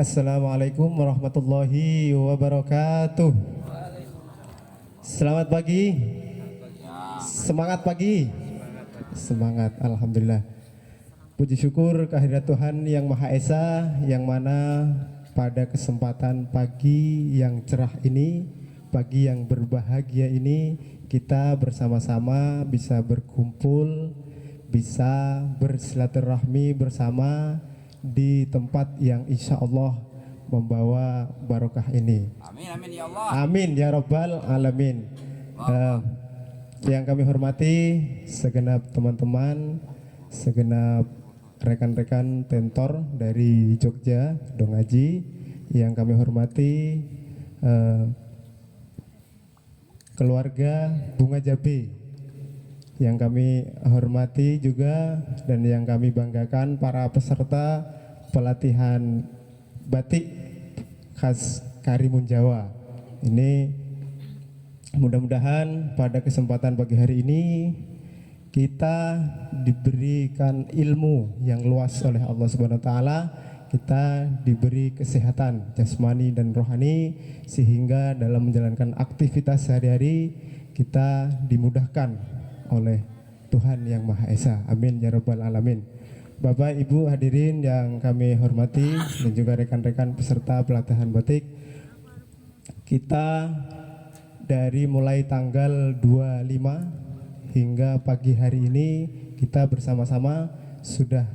Assalamualaikum warahmatullahi wabarakatuh. Selamat pagi. Semangat pagi. Semangat, alhamdulillah. Puji syukur kehadirat Tuhan Yang Maha Esa, yang mana pada kesempatan pagi yang cerah ini, pagi yang berbahagia ini, kita bersama-sama bisa berkumpul, bisa bersilaturahmi bersama di tempat yang insya Allah membawa barokah ini. Amin amin ya Allah. Amin ya Rabbal Alamin. Yang kami hormati segenap teman-teman, segenap rekan-rekan tentor dari Jogja, Dongaji, yang kami hormati keluarga Bunga Jabe, yang kami hormati juga dan yang kami banggakan para peserta pelatihan batik khas Karimun Jawa. Ini mudah-mudahan pada kesempatan pagi hari ini kita diberikan ilmu yang luas oleh Allah Subhanahu wa taala, kita diberi kesehatan jasmani dan rohani sehingga dalam menjalankan aktivitas sehari-hari kita dimudahkan oleh Tuhan Yang Maha Esa. Amin ya Rabbal Alamin. Bapak Ibu hadirin yang kami hormati dan juga rekan-rekan peserta pelatihan batik, kita dari mulai tanggal 25 hingga pagi hari ini kita bersama-sama sudah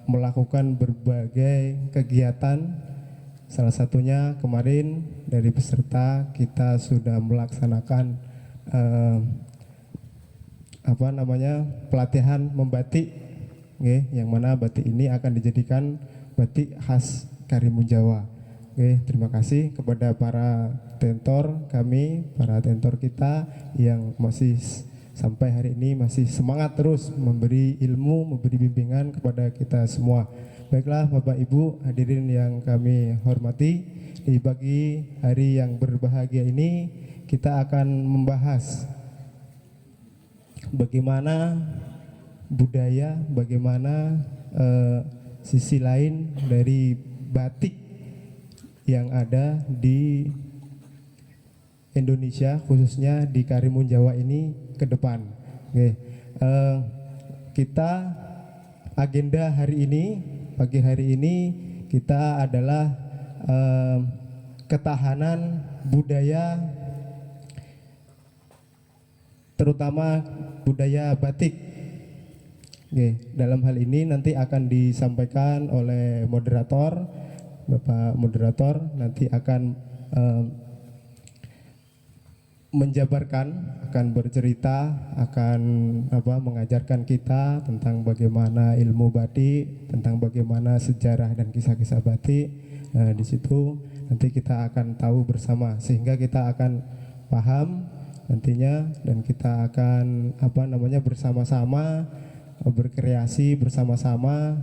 melakukan berbagai kegiatan. Salah satunya kemarin dari peserta kita sudah melaksanakan pelatihan membatik, yang mana batik ini akan dijadikan batik khas Karimun Jawa. Terima kasih kepada para tentor kami, para tentor kita yang masih sampai hari ini masih semangat terus memberi ilmu, memberi bimbingan kepada kita semua. Baiklah Bapak Ibu hadirin yang kami hormati, di pagi hari yang berbahagia ini kita akan membahas bagaimana budaya, bagaimana sisi lain dari batik yang ada di Indonesia, khususnya di Karimun Jawa ini ke depan. Kita agenda hari ini, pagi hari ini kita adalah ketahanan budaya, terutama budaya batik. Dalam hal ini nanti akan disampaikan oleh moderator, Bapak moderator nanti akan menjabarkan, akan bercerita, akan mengajarkan kita tentang bagaimana ilmu batik, tentang bagaimana sejarah dan kisah-kisah batik. Di situ nanti kita akan tahu bersama sehingga kita akan paham nantinya dan kita akan bersama-sama berkreasi bersama-sama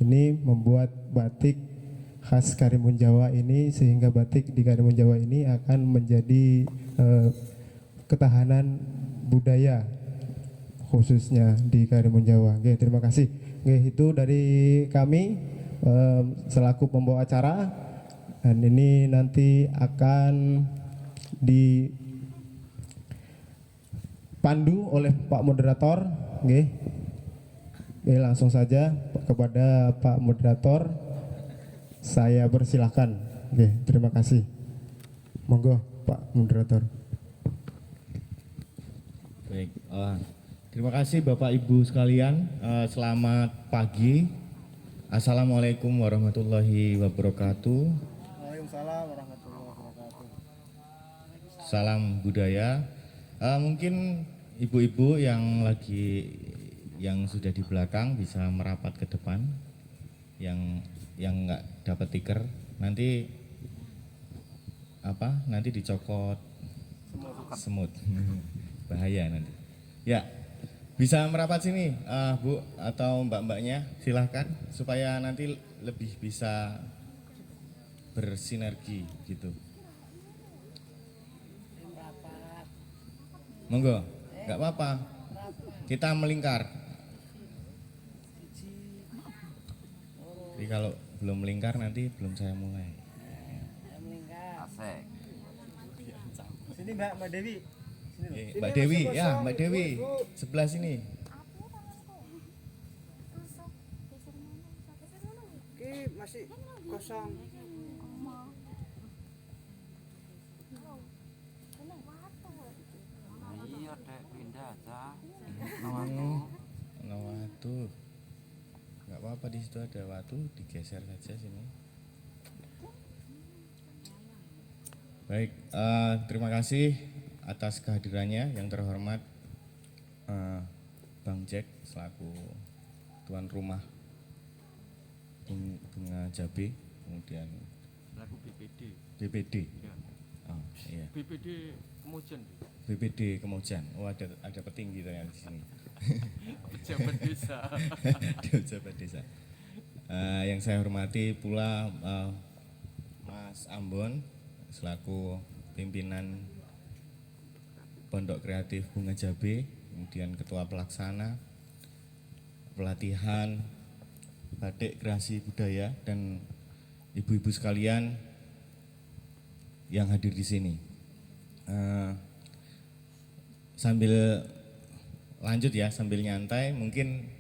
ini membuat batik khas Karimun Jawa ini, sehingga batik di Karimun Jawa ini akan menjadi ketahanan budaya khususnya di Karimun Jawa. Terima kasih. Itu dari kami selaku pembawa acara, dan ini nanti akan dipandu oleh Pak Moderator. Langsung saja kepada Pak Moderator saya persilahkan. Terima kasih. Monggo Pak Moderator. Baik, terima kasih Bapak Ibu sekalian. Selamat pagi. Assalamualaikum warahmatullahi wabarakatuh. Waalaikumsalam warahmatullahi wabarakatuh. Salam budaya. Mungkin ibu-ibu yang sudah di belakang bisa merapat ke depan. Yang nggak dapat tiker nanti dicokot semut. Bahaya nanti. Ya, bisa merapat sini, Bu atau mbak-mbaknya, silahkan supaya nanti lebih bisa bersinergi gitu. Monggo, nggak apa-apa. Kita melingkar. Jadi kalau belum melingkar nanti belum saya mulai. Asik. Sini Mbak Dewi. Mbak Dewi, ya Mbak Dewi, sebelah sini. Oke, masih kosong. Iya, Dek, pindah aja. Nah, watu. Nggak apa-apa, di situ ada watu, digeser saja sini. Baik, terima kasih atas kehadirannya yang terhormat Bang Jack selaku tuan rumah Bunga Jabe, kemudian Laku BPD. BPD. Ya. Oh, iya. BPD Kemujan. BPD Kemujan. Oh, ada petinggi ternyata di sini. Pejabat desa. Pejabat desa. Yang saya hormati pula Mas Ambon selaku pimpinan Pondok Kreatif Bunga Jabe, kemudian ketua pelaksana pelatihan batik kreasi budaya, dan ibu-ibu sekalian yang hadir di sini. Sambil lanjut ya, sambil nyantai, mungkin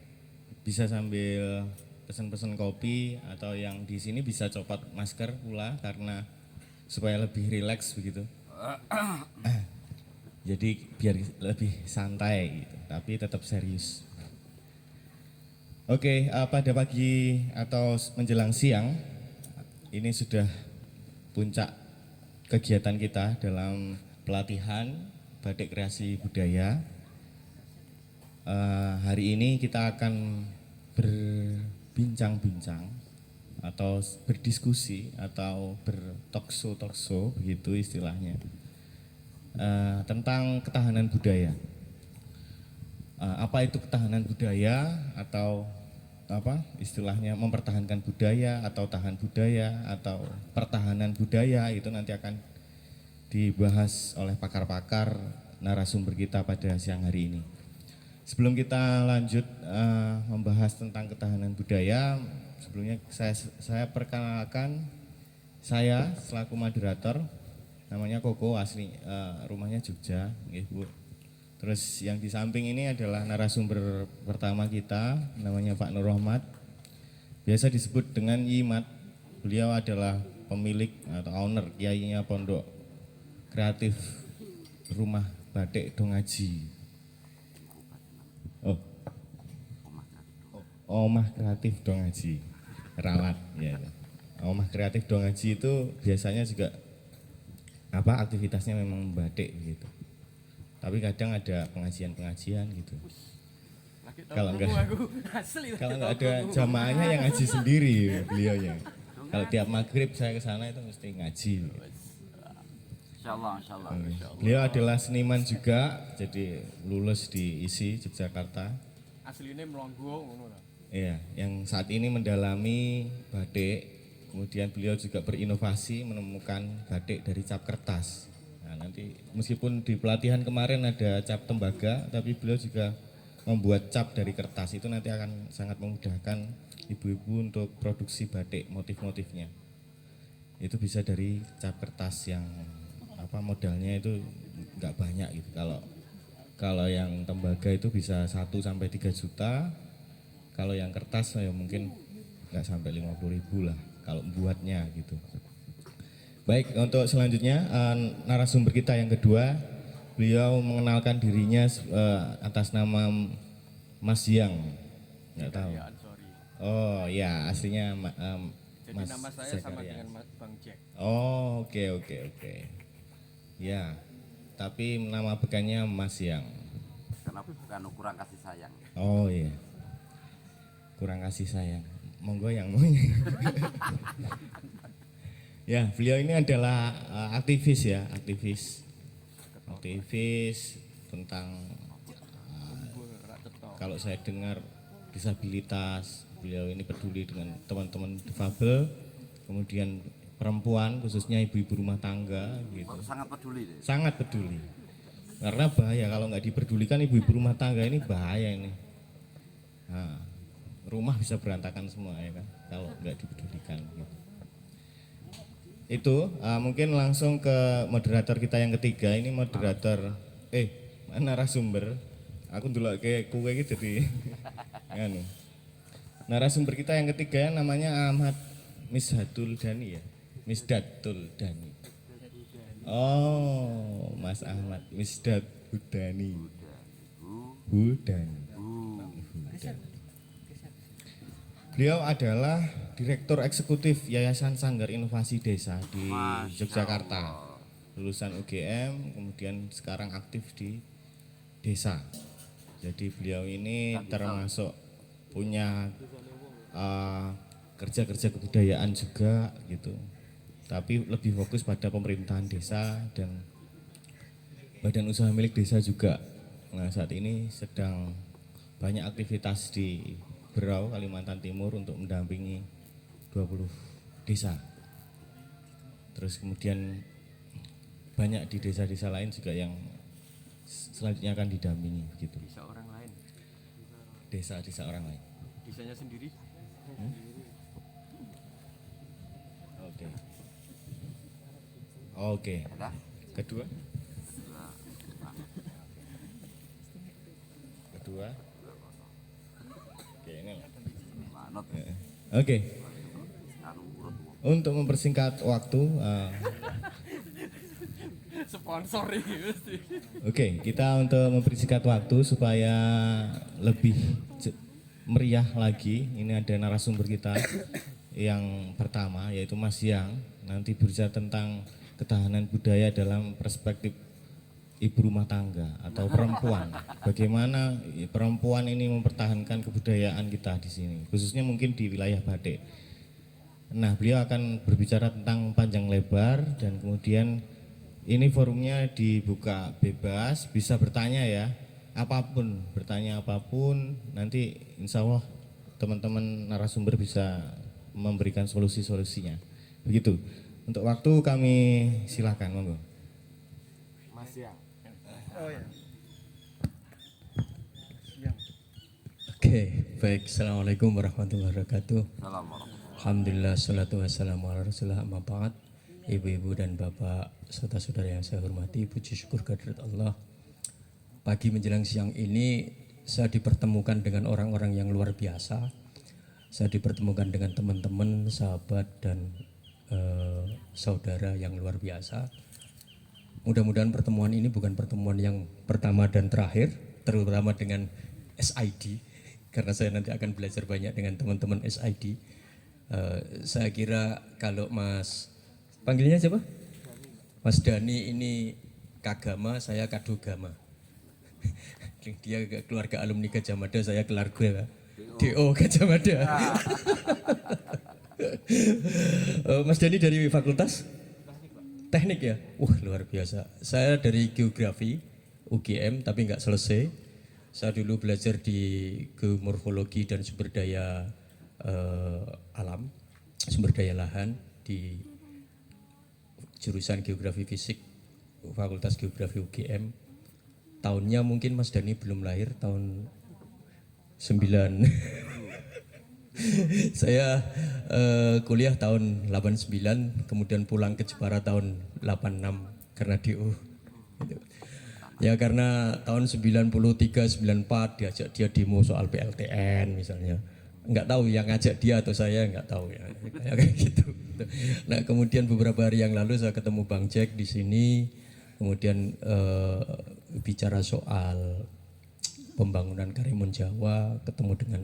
bisa sambil pesen-pesen kopi, atau yang di sini bisa copot masker pula karena supaya lebih rileks begitu. Jadi biar lebih santai gitu, tapi tetap serius. Oke, pada pagi atau menjelang siang ini sudah puncak kegiatan kita dalam pelatihan batik kreasi budaya. Hari ini kita akan berbincang-bincang atau berdiskusi atau bertokso begitu istilahnya, tentang ketahanan budaya. Apa itu ketahanan budaya, atau apa istilahnya mempertahankan budaya atau tahan budaya atau pertahanan budaya, itu nanti akan dibahas oleh pakar-pakar narasumber kita pada siang hari ini. Sebelum kita lanjut membahas tentang ketahanan budaya, sebelumnya saya perkenalkan, saya selaku moderator, namanya Koko, asli rumahnya Jogja, Bu. Terus yang di samping ini adalah narasumber pertama kita, namanya Pak Nur Rahmat, biasa disebut dengan Yimat. Beliau adalah pemilik atau owner, kiainya Pondok Kreatif Rumah Batik Dongaji. Omah Kreatif Dongaji, Ralat ya. Omah Kreatif Dongaji itu biasanya juga aktivitasnya memang batik gitu. Tapi kadang ada pengajian gitu. Kalau enggak ada jamaahnya yang ngaji sendiri beliaunya. Kalau tiap maghrib saya ke sana itu mesti ngaji. Insyaallah. Beliau adalah seniman juga, jadi lulus di ISI Yogyakarta. Aslinya melonggo ngono lah. Iya, yang saat ini mendalami batik. Kemudian beliau juga berinovasi menemukan batik dari cap kertas. Nah, nanti meskipun di pelatihan kemarin ada cap tembaga, tapi beliau juga membuat cap dari kertas. Itu nanti akan sangat memudahkan ibu-ibu untuk produksi batik motif-motifnya. Itu bisa dari cap kertas yang modalnya itu nggak banyak gitu. Kalau yang tembaga itu bisa 1 sampai 3 juta. Kalau yang kertas ya mungkin nggak sampai 50.000 lah kalau buatnya gitu. Baik, untuk selanjutnya narasumber kita yang kedua, beliau mengenalkan dirinya atas nama Mas Yang. Nggak tahu. Oh ya, aslinya Jadi Mas nama saya sama Zakaria. dengan Bang Jack. Oh, oke. Ya, tapi nama bekannya Mas Yang. Kenapa bukan kurang kasih sayang? Oh iya, kurang kasih sayang. Monggo yang maunya. Ya, beliau ini adalah aktivis ya, aktivis tentang kalau saya dengar disabilitas. Beliau ini peduli dengan teman-teman difabel, kemudian perempuan, khususnya ibu-ibu rumah tangga gitu. Sangat peduli deh. Sangat peduli. Karena bahaya kalau nggak diperdulikan ibu-ibu rumah tangga ini, bahaya ini. Nah, rumah bisa berantakan semua ya kan, kalau nggak dipedulikan. Gitu. Itu mungkin langsung ke moderator kita yang ketiga. Ini moderator narasumber. Aku dulu kayak kue gitu jadi nganu. Narasumber kita yang ketiga namanya Ahmad Misdatul Dani ya. Misdatul Dani. Oh, Mas Ahmad Misdad Hudani. Hudani. Beliau adalah Direktur Eksekutif Yayasan Sanggar Inovasi Desa di Yogyakarta. Lulusan UGM, kemudian sekarang aktif di desa. Jadi beliau ini termasuk punya kerja-kerja kebudayaan juga gitu. Tapi lebih fokus pada pemerintahan desa dan badan usaha milik desa juga. Nah, saat ini sedang banyak aktivitas di Berau, Kalimantan Timur untuk mendampingi 20 desa. Terus kemudian banyak di desa-desa lain juga yang selanjutnya akan didampingi gitu. Bisa orang lain. Desa-desa orang lain. Bisanya sendiri. Oke. Oke. Ada? Kedua. Kedua. Oke, ini. Manut. Oke. Anu urut. Untuk mempersingkat waktu, Sponsor ini mesti. oke, kita untuk mempersingkat waktu supaya lebih meriah lagi. Ini ada narasumber kita yang pertama yaitu Mas Yang. Nanti berbicara tentang ketahanan budaya dalam perspektif ibu rumah tangga atau perempuan. Bagaimana perempuan ini mempertahankan kebudayaan kita di sini, khususnya mungkin di wilayah Batik. Nah, beliau akan berbicara tentang panjang lebar dan kemudian ini forumnya dibuka bebas, bisa bertanya ya, apapun, bertanya apapun, nanti insya Allah teman-teman narasumber bisa memberikan solusi-solusinya. Begitu. Untuk waktu kami silakan, monggo. Mas Yang. Oh ya. Oke, baik. Assalamualaikum warahmatullahi wabarakatuh. Assalamualaikum. Alhamdulillah, salatu wassalamu ala rasulullah amma ba'd. Ibu-ibu dan bapak serta saudara yang saya hormati, puji syukur kehadirat Allah. Pagi menjelang siang ini saya dipertemukan dengan orang-orang yang luar biasa. Saya dipertemukan dengan teman-teman, sahabat dan saudara yang luar biasa. Mudah-mudahan pertemuan ini bukan pertemuan yang pertama dan terakhir, terutama dengan SID, karena saya nanti akan belajar banyak dengan teman-teman SID. Saya kira kalau Mas, panggilnya siapa? Mas Dani ini Kagama, saya Kadogama. Dia keluarga alumni Gajah Mada, saya keluarga DO Gajah Mada. Mas Dani dari fakultas? Teknik ya? Luar biasa. Saya dari geografi UGM tapi nggak selesai. Saya dulu belajar di geomorfologi dan sumber daya alam, sumber daya lahan di jurusan geografi fisik Fakultas Geografi UGM. Tahunnya mungkin Mas Dani belum lahir, tahun 9. Saya kuliah tahun 89, kemudian pulang ke Jepara tahun 86 karena DO. Gitu. Ya karena tahun 93, 94 diajak dia demo soal PLTN misalnya. Nggak tahu yang ngajak dia atau saya, nggak tahu ya. Kayak gitu. Nah kemudian beberapa hari yang lalu saya ketemu Bang Jack di sini. Kemudian bicara soal pembangunan Karimun Jawa, ketemu dengan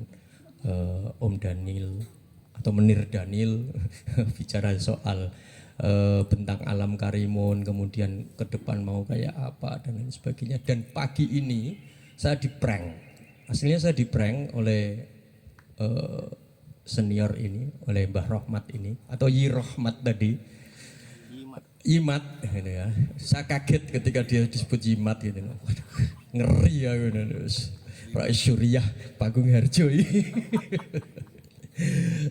Om Daniel atau Menir Daniel, bicara soal bentang alam Karimun, kemudian ke depan mau kayak apa dan lain sebagainya. Dan pagi ini saya di-prank, aslinya saya di-prank oleh senior ini, oleh Mbah Rohmat ini atau Yi Rohmat tadi. Yimat gitu ya. Saya kaget ketika dia disebut Yimat gitu. Waduh, ngeri ya gitu. Rais Syuriah Pagung Harjo.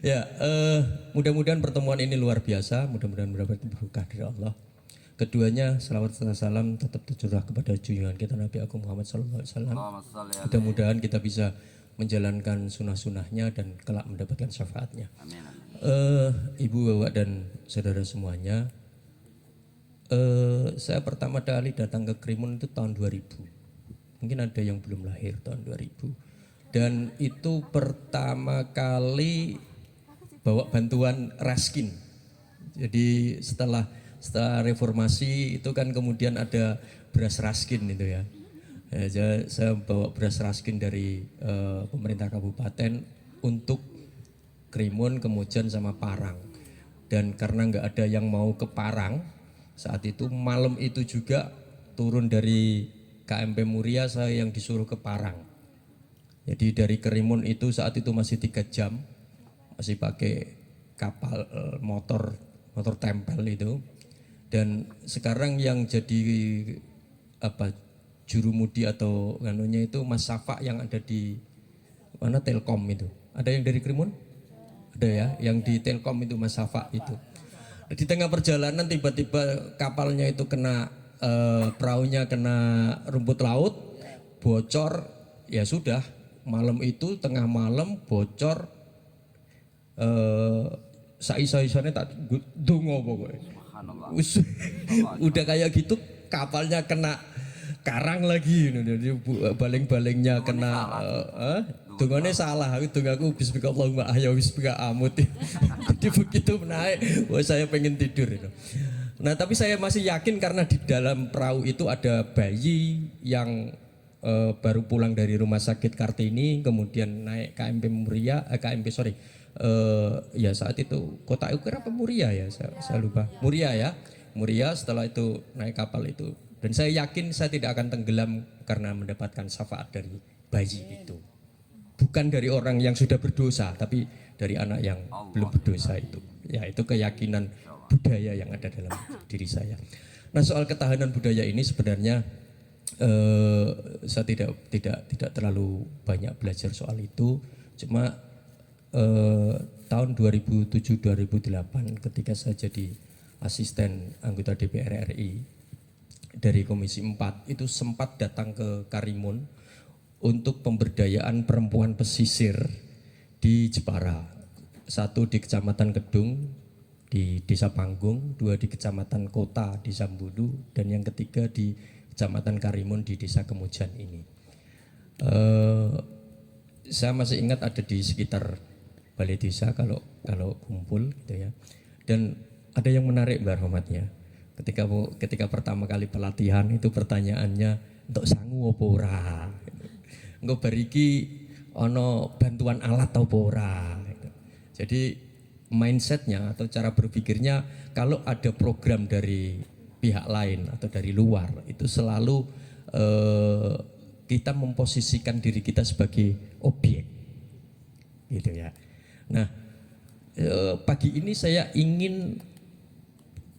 Ya, mudah-mudahan pertemuan ini luar biasa, mudah-mudahan mendapat berkah dari Allah. Keduanya salawat serta salam tetap tercurah kepada junjungan kita Nabi Agung Muhammad SAW. Allahumma sholli alaihi. Mudah-mudahan kita bisa menjalankan sunnah-sunnahnya dan kelak mendapatkan syafaatnya. Amin, amin. Ibu, bapak dan saudara semuanya, saya pertama kali datang ke Krimun itu tahun 2000. Mungkin ada yang belum lahir tahun 2000. Dan itu pertama kali bawa bantuan raskin. Jadi setelah reformasi itu kan kemudian ada beras raskin itu ya. Saya bawa beras raskin dari pemerintah kabupaten untuk Krimun, kemudian sama Parang. Dan karena nggak ada yang mau ke Parang saat itu, malam itu juga turun dari KMP Muria, saya yang disuruh ke Parang. Jadi dari Krimun itu saat itu masih 3 jam, masih pakai kapal motor tempel itu. Dan sekarang yang jadi jurumudi atau nganunya itu Mas Safa yang ada di mana Telkom itu. Ada yang dari Krimun? Ada ya, yang di Telkom itu Mas Safa itu. Di tengah perjalanan tiba-tiba kapalnya itu kena perahunya kena rumput laut, bocor, ya sudah. Malam itu tengah malam bocor, sai-sai-sai tak dungo pokoknya. Udah kayak gitu kapalnya kena karang lagi, baling-balingnya kena dungane salah, dungaku bismillahirrahmanirrahim ya bismillah amut. Jadi begitu naik, wah saya pengen tidur itu. Nah tapi saya masih yakin karena di dalam perahu itu ada bayi yang baru pulang dari rumah sakit Kartini, kemudian naik KMP Muria, ya saat itu kota Ukir apa Muria ya, saya lupa. Muria ya, Muria. Setelah itu naik kapal itu, dan saya yakin saya tidak akan tenggelam karena mendapatkan syafaat dari bayi itu. Bukan dari orang yang sudah berdosa, tapi dari anak yang belum berdosa itu. Ya itu keyakinan budaya yang ada dalam diri saya. Nah soal ketahanan budaya ini sebenarnya saya tidak terlalu banyak belajar soal itu. Cuma tahun 2007-2008 ketika saya jadi asisten anggota DPR RI dari Komisi 4 itu sempat datang ke Karimun untuk pemberdayaan perempuan pesisir di Jepara. 1 di Kecamatan Kedung di Desa Panggung, 2 di Kecamatan Kota di Sambulu, dan yang ketiga di Kecamatan Karimun di Desa Kemujan ini. Saya masih ingat ada di sekitar balai desa kalau kumpul gitu ya. Dan ada yang menarik Mbak Rahmatnya. Ketika pertama kali pelatihan itu pertanyaannya untuk sangu apa ora. Engko bariki ono bantuan alat apa ora. Jadi mindsetnya atau cara berpikirnya kalau ada program dari pihak lain atau dari luar itu selalu kita memposisikan diri kita sebagai objek gitu ya. Nah pagi ini saya ingin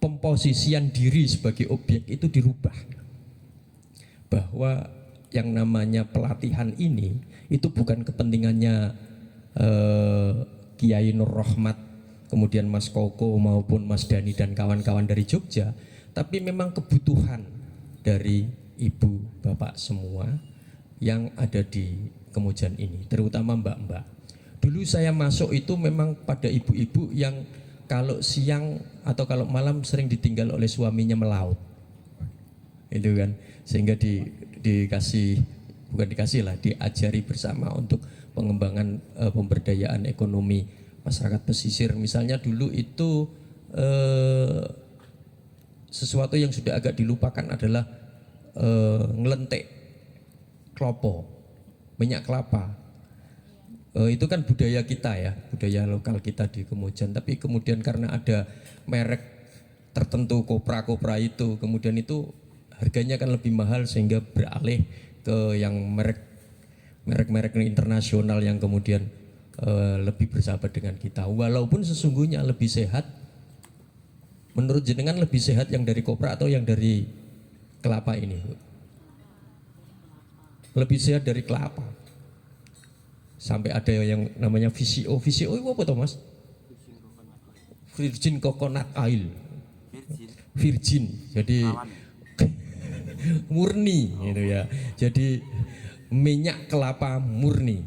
pemposisian diri sebagai objek itu dirubah, bahwa yang namanya pelatihan ini itu bukan kepentingannya Kiai Nur Rahmat, kemudian Mas Koko maupun Mas Dani dan kawan-kawan dari Jogja, tapi memang kebutuhan dari ibu bapak semua yang ada di Kemujan ini, terutama mbak-mbak. Dulu saya masuk itu memang pada ibu-ibu yang kalau siang atau kalau malam sering ditinggal oleh suaminya melaut, itu kan, sehingga diajari bersama untuk pengembangan pemberdayaan ekonomi masyarakat pesisir. Misalnya dulu itu sesuatu yang sudah agak dilupakan adalah ngelentek klopo, minyak kelapa. Itu kan budaya kita ya, budaya lokal kita di Kemujan. Tapi kemudian karena ada merek tertentu, kopra itu, kemudian itu harganya kan lebih mahal sehingga beralih ke yang merek internasional yang kemudian lebih bersahabat dengan kita. Walaupun sesungguhnya lebih sehat, menurut jenengan lebih sehat yang dari kopra atau yang dari kelapa ini? Lebih sehat dari kelapa. Sampai ada yang namanya VCO itu apa toh Mas? Virgin coconut oil. Virgin. Jadi murni gitu ya. Jadi minyak kelapa murni.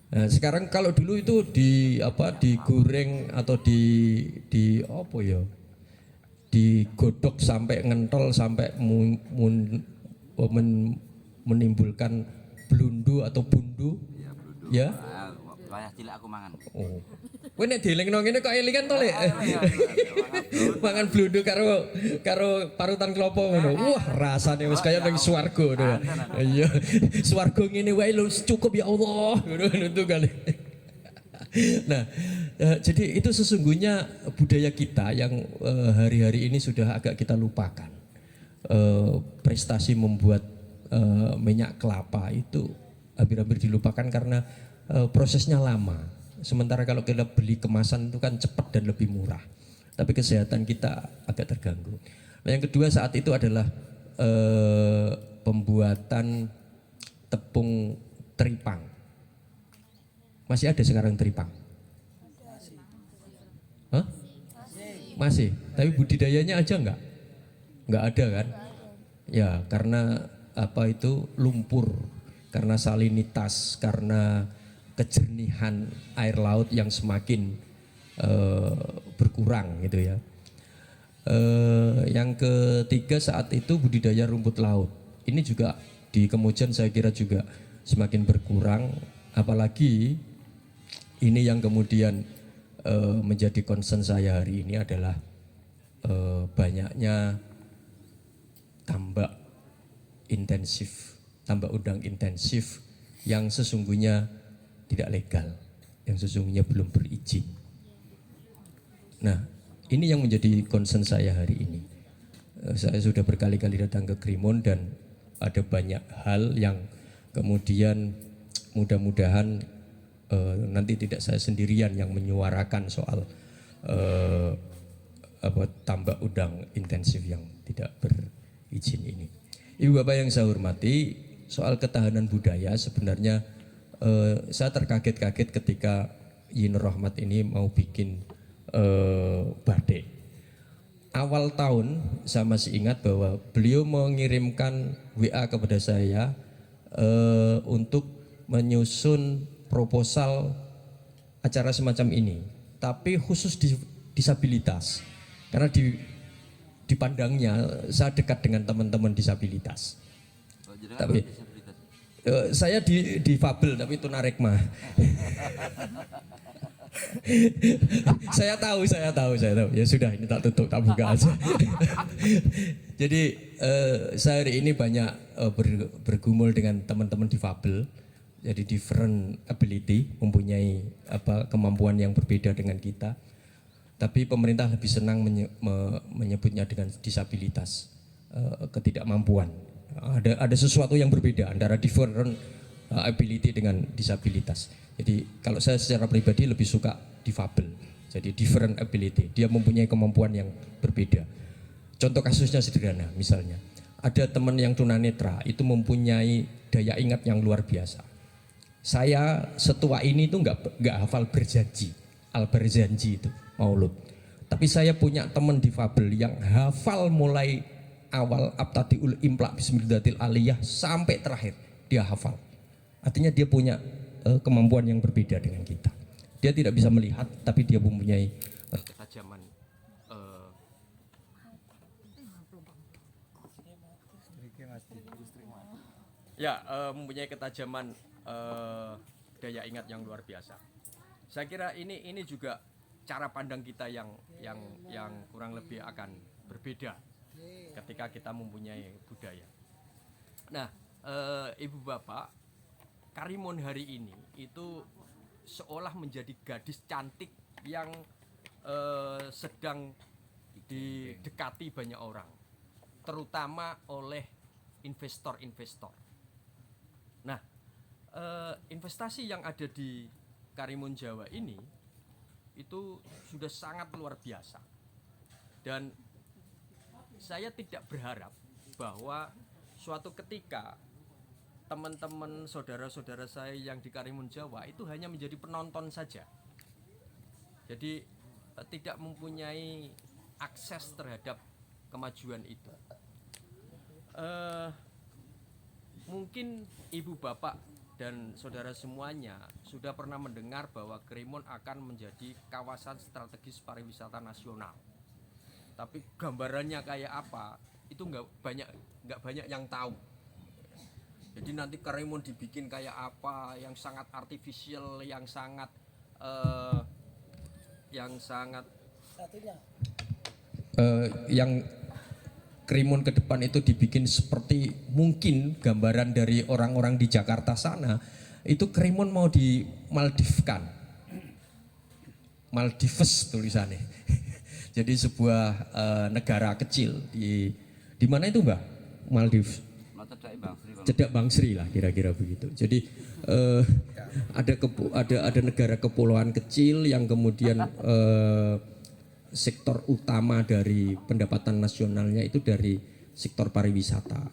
Nah, sekarang kalau dulu itu digoreng atau di apa ya? Digodok sampai ngentol sampai menimbulkan blundu atau bundu. Ya bluduk. Ya. Wayah cilik aku mangan. Oh. Kowe nek dielingno ngene kok elingan to, Lek. Iya, Mangan blundu karo parutan klopo ngono. Wah, rasane wis kaya ning swarga ngono ya. Iya. Swarga ngene wae lho cukup ya Allah. Ngono itu kali. Nah, jadi itu sesungguhnya budaya kita yang hari-hari ini sudah agak kita lupakan. Prestasi membuat minyak kelapa itu hampir-hampir dilupakan karena prosesnya lama. Sementara kalau kita beli kemasan itu kan cepat dan lebih murah. Tapi kesehatan kita agak terganggu. Nah, yang kedua saat itu adalah pembuatan tepung teripang. Masih ada sekarang teripang? Hah? Masih. Tapi budidayanya aja enggak? Enggak ada kan? Ya, karena apa itu lumpur, karena salinitas, karena kejernihan air laut yang semakin berkurang gitu ya. Yang ketiga saat itu budidaya rumput laut. Ini juga di Kemujan saya kira juga semakin berkurang, apalagi ini yang kemudian menjadi concern saya hari ini adalah banyaknya tambak udang intensif yang sesungguhnya tidak legal, yang sesungguhnya belum berizin. Nah, ini yang menjadi concern saya hari ini. Saya sudah berkali-kali datang ke Krimun dan ada banyak hal yang kemudian mudah-mudahan nanti tidak saya sendirian yang menyuarakan soal tambak udang intensif yang tidak berizin ini. Ibu Bapak yang saya hormati, soal ketahanan budaya sebenarnya saya terkaget-kaget ketika Yin Rahmat ini mau bikin batik. Awal tahun saya masih ingat bahwa beliau mengirimkan WA kepada saya untuk menyusun proposal acara semacam ini, tapi khusus disabilitas, karena dipandangnya saya dekat dengan teman-teman disabilitas. Tapi saya difabel tapi tunarekma. Saya tahu. Ya sudah, ini tak tutup, tak buka aja. Jadi saya hari ini banyak bergumul dengan teman-teman difabel. Jadi different ability, mempunyai kemampuan yang berbeda dengan kita. Tapi pemerintah lebih senang menyebutnya dengan disabilitas, ketidakmampuan. Ada sesuatu yang berbeda antara different ability dengan disabilitas. Jadi kalau saya secara pribadi lebih suka difabel. Jadi different ability, dia mempunyai kemampuan yang berbeda. Contoh kasusnya sederhana, misalnya ada teman yang tunanetra itu mempunyai daya ingat yang luar biasa. Saya setua ini itu nggak hafal berjanji, al-berjanji itu maulud. Tapi saya punya teman difabel yang hafal mulai awal abtadiul imlak bismillahil aliyah sampai terakhir dia hafal. Artinya dia punya kemampuan yang berbeda dengan kita. Dia tidak bisa melihat, tapi dia mempunyai ketajaman. Mempunyai ketajaman daya ingat yang luar biasa. Saya kira ini juga cara pandang kita yang kurang lebih akan berbeda ketika kita mempunyai budaya. Nah, Ibu Bapak, Karimun hari ini itu seolah menjadi gadis cantik yang sedang didekati banyak orang, terutama oleh investor-investor. Nah, investasi yang ada di Karimun Jawa ini itu sudah sangat luar biasa, dan saya tidak berharap bahwa suatu ketika teman-teman saudara-saudara saya yang di Karimun Jawa itu hanya menjadi penonton saja, jadi tidak mempunyai akses terhadap kemajuan itu. Mungkin Ibu Bapak dan saudara semuanya sudah pernah mendengar bahwa Karimun akan menjadi kawasan strategis pariwisata nasional. Tapi gambarannya kayak apa itu nggak banyak yang tahu. Jadi nanti Karimun dibikin kayak apa yang sangat artifisial, yang sangat yang Karimun ke depan itu dibikin seperti mungkin gambaran dari orang-orang di Jakarta sana itu Karimun mau di Maldives tulisannya. Jadi sebuah negara kecil di mana itu Mbak? Maldives. Cedak Bangsri lah kira-kira begitu. Jadi ada negara kepulauan kecil yang kemudian sektor utama dari pendapatan nasionalnya itu dari sektor pariwisata,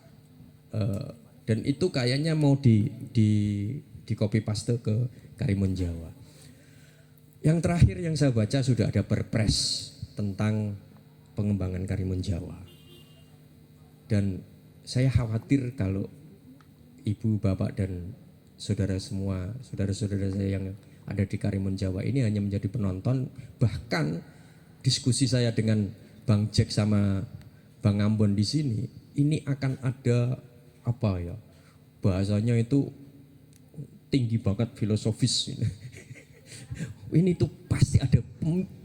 dan itu kayaknya mau di copy paste ke Karimun Jawa. Yang terakhir yang saya baca sudah ada perpres tentang pengembangan Karimun Jawa, dan saya khawatir kalau ibu, bapak dan saudara semua, saudara-saudara saya yang ada di Karimun Jawa ini hanya menjadi penonton. Bahkan diskusi saya dengan Bang Jack sama Bang Ambon di sini, ini akan ada apa ya, bahasanya itu tinggi banget, filosofis. Ini tuh pasti ada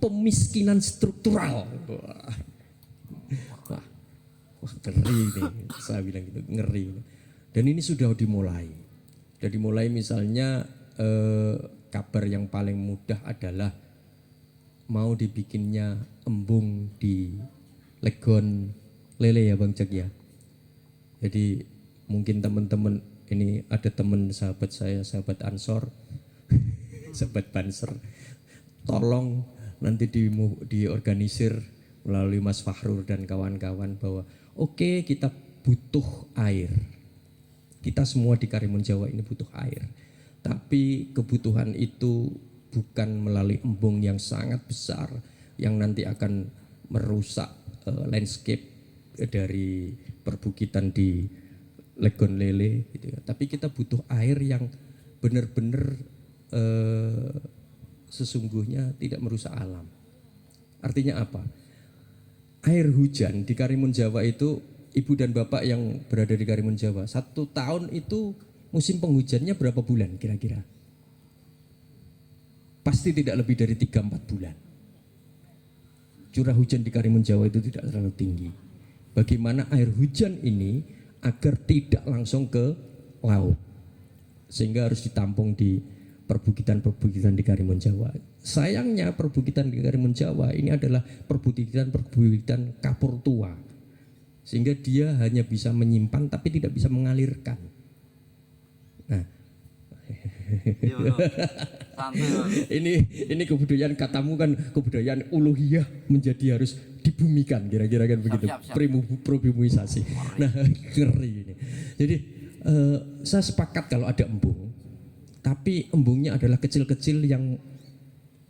pemiskinan struktural. Wah, ngeri nih, saya bilang gitu, ngeri. Dan ini sudah dimulai. Sudah dimulai misalnya kabar yang paling mudah adalah mau dibikinnya embung di Legon Lele ya Bang Cek ya. Jadi mungkin teman-teman ini ada teman sahabat saya, sahabat Ansor, sahabat Banser, tolong nanti diorganisir melalui Mas Fahrur dan kawan-kawan bahwa oke, kita butuh air. Kita semua di Karimun Jawa ini butuh air. Tapi kebutuhan itu bukan melalui embung yang sangat besar yang nanti akan merusak landscape dari perbukitan di Legon Lele gitu ya. Tapi kita butuh air yang benar-benar sesungguhnya tidak merusak alam. Artinya apa? Air hujan di Karimun Jawa itu, ibu dan bapak yang berada di Karimun Jawa, 1 tahun itu musim penghujannya berapa bulan kira-kira? Pasti tidak lebih dari 3-4 bulan. Curah hujan di Karimun Jawa itu tidak terlalu tinggi. Bagaimana air hujan ini agar tidak langsung ke laut, sehingga harus ditampung di perbukitan-perbukitan di Karimun Jawa. Sayangnya perbukitan di Karimun Jawa ini adalah perbukitan kapur tua, sehingga dia hanya bisa menyimpan tapi tidak bisa mengalirkan. Nah, ini kebudayaan, katamu kan kebudayaan uluhiyah menjadi harus dibumikan, kira-kira kan begitu. Probumisasi. Nah, ngeri ini. Jadi saya sepakat kalau ada embung, tapi embungnya adalah kecil-kecil yang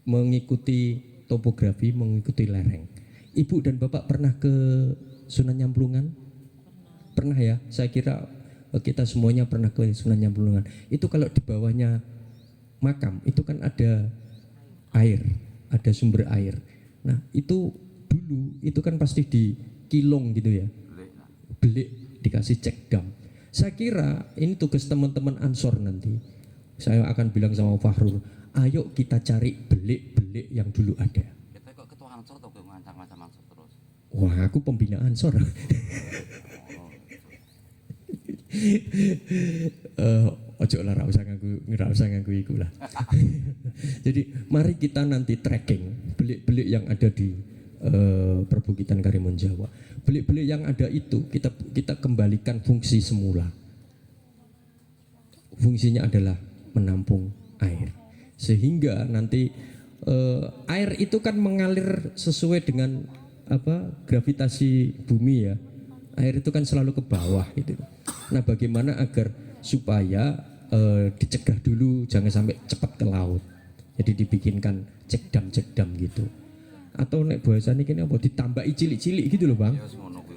mengikuti topografi, mengikuti lereng. Ibu dan bapak pernah ke Sunan Nyamplungan? Pernah ya? Saya kira kita semuanya pernah ke Sunan Nyamplungan. Itu kalau di bawahnya makam itu kan ada air, ada sumber air. Nah itu dulu itu kan pasti di kilong gitu ya, belik dikasih cek dam. Saya kira ini tugas teman-teman Ansor nanti. Saya akan bilang sama Fahrur, ayo kita cari belik-belik yang dulu ada. Kita kok ketua Ansor atau ngancam-ngancam Ansor terus? Wah, aku pembina Ansor. Ojo lah, ora usah nganggu iku lah. Jadi mari kita nanti tracking belik-belik yang ada di perbukitan Karimun Jawa. Belik-belik yang ada itu kita kembalikan fungsi semula. Fungsinya adalah menampung air, sehingga nanti air itu kan mengalir sesuai dengan gravitasi bumi ya. Air itu kan selalu ke bawah gitu. Nah, bagaimana agar supaya dicegah dulu jangan sampai cepat ke laut. Jadi dibikinkan cek dam gitu. Atau nek bahasane kene apa ditambahi cilik-cilik gitu loh, Bang.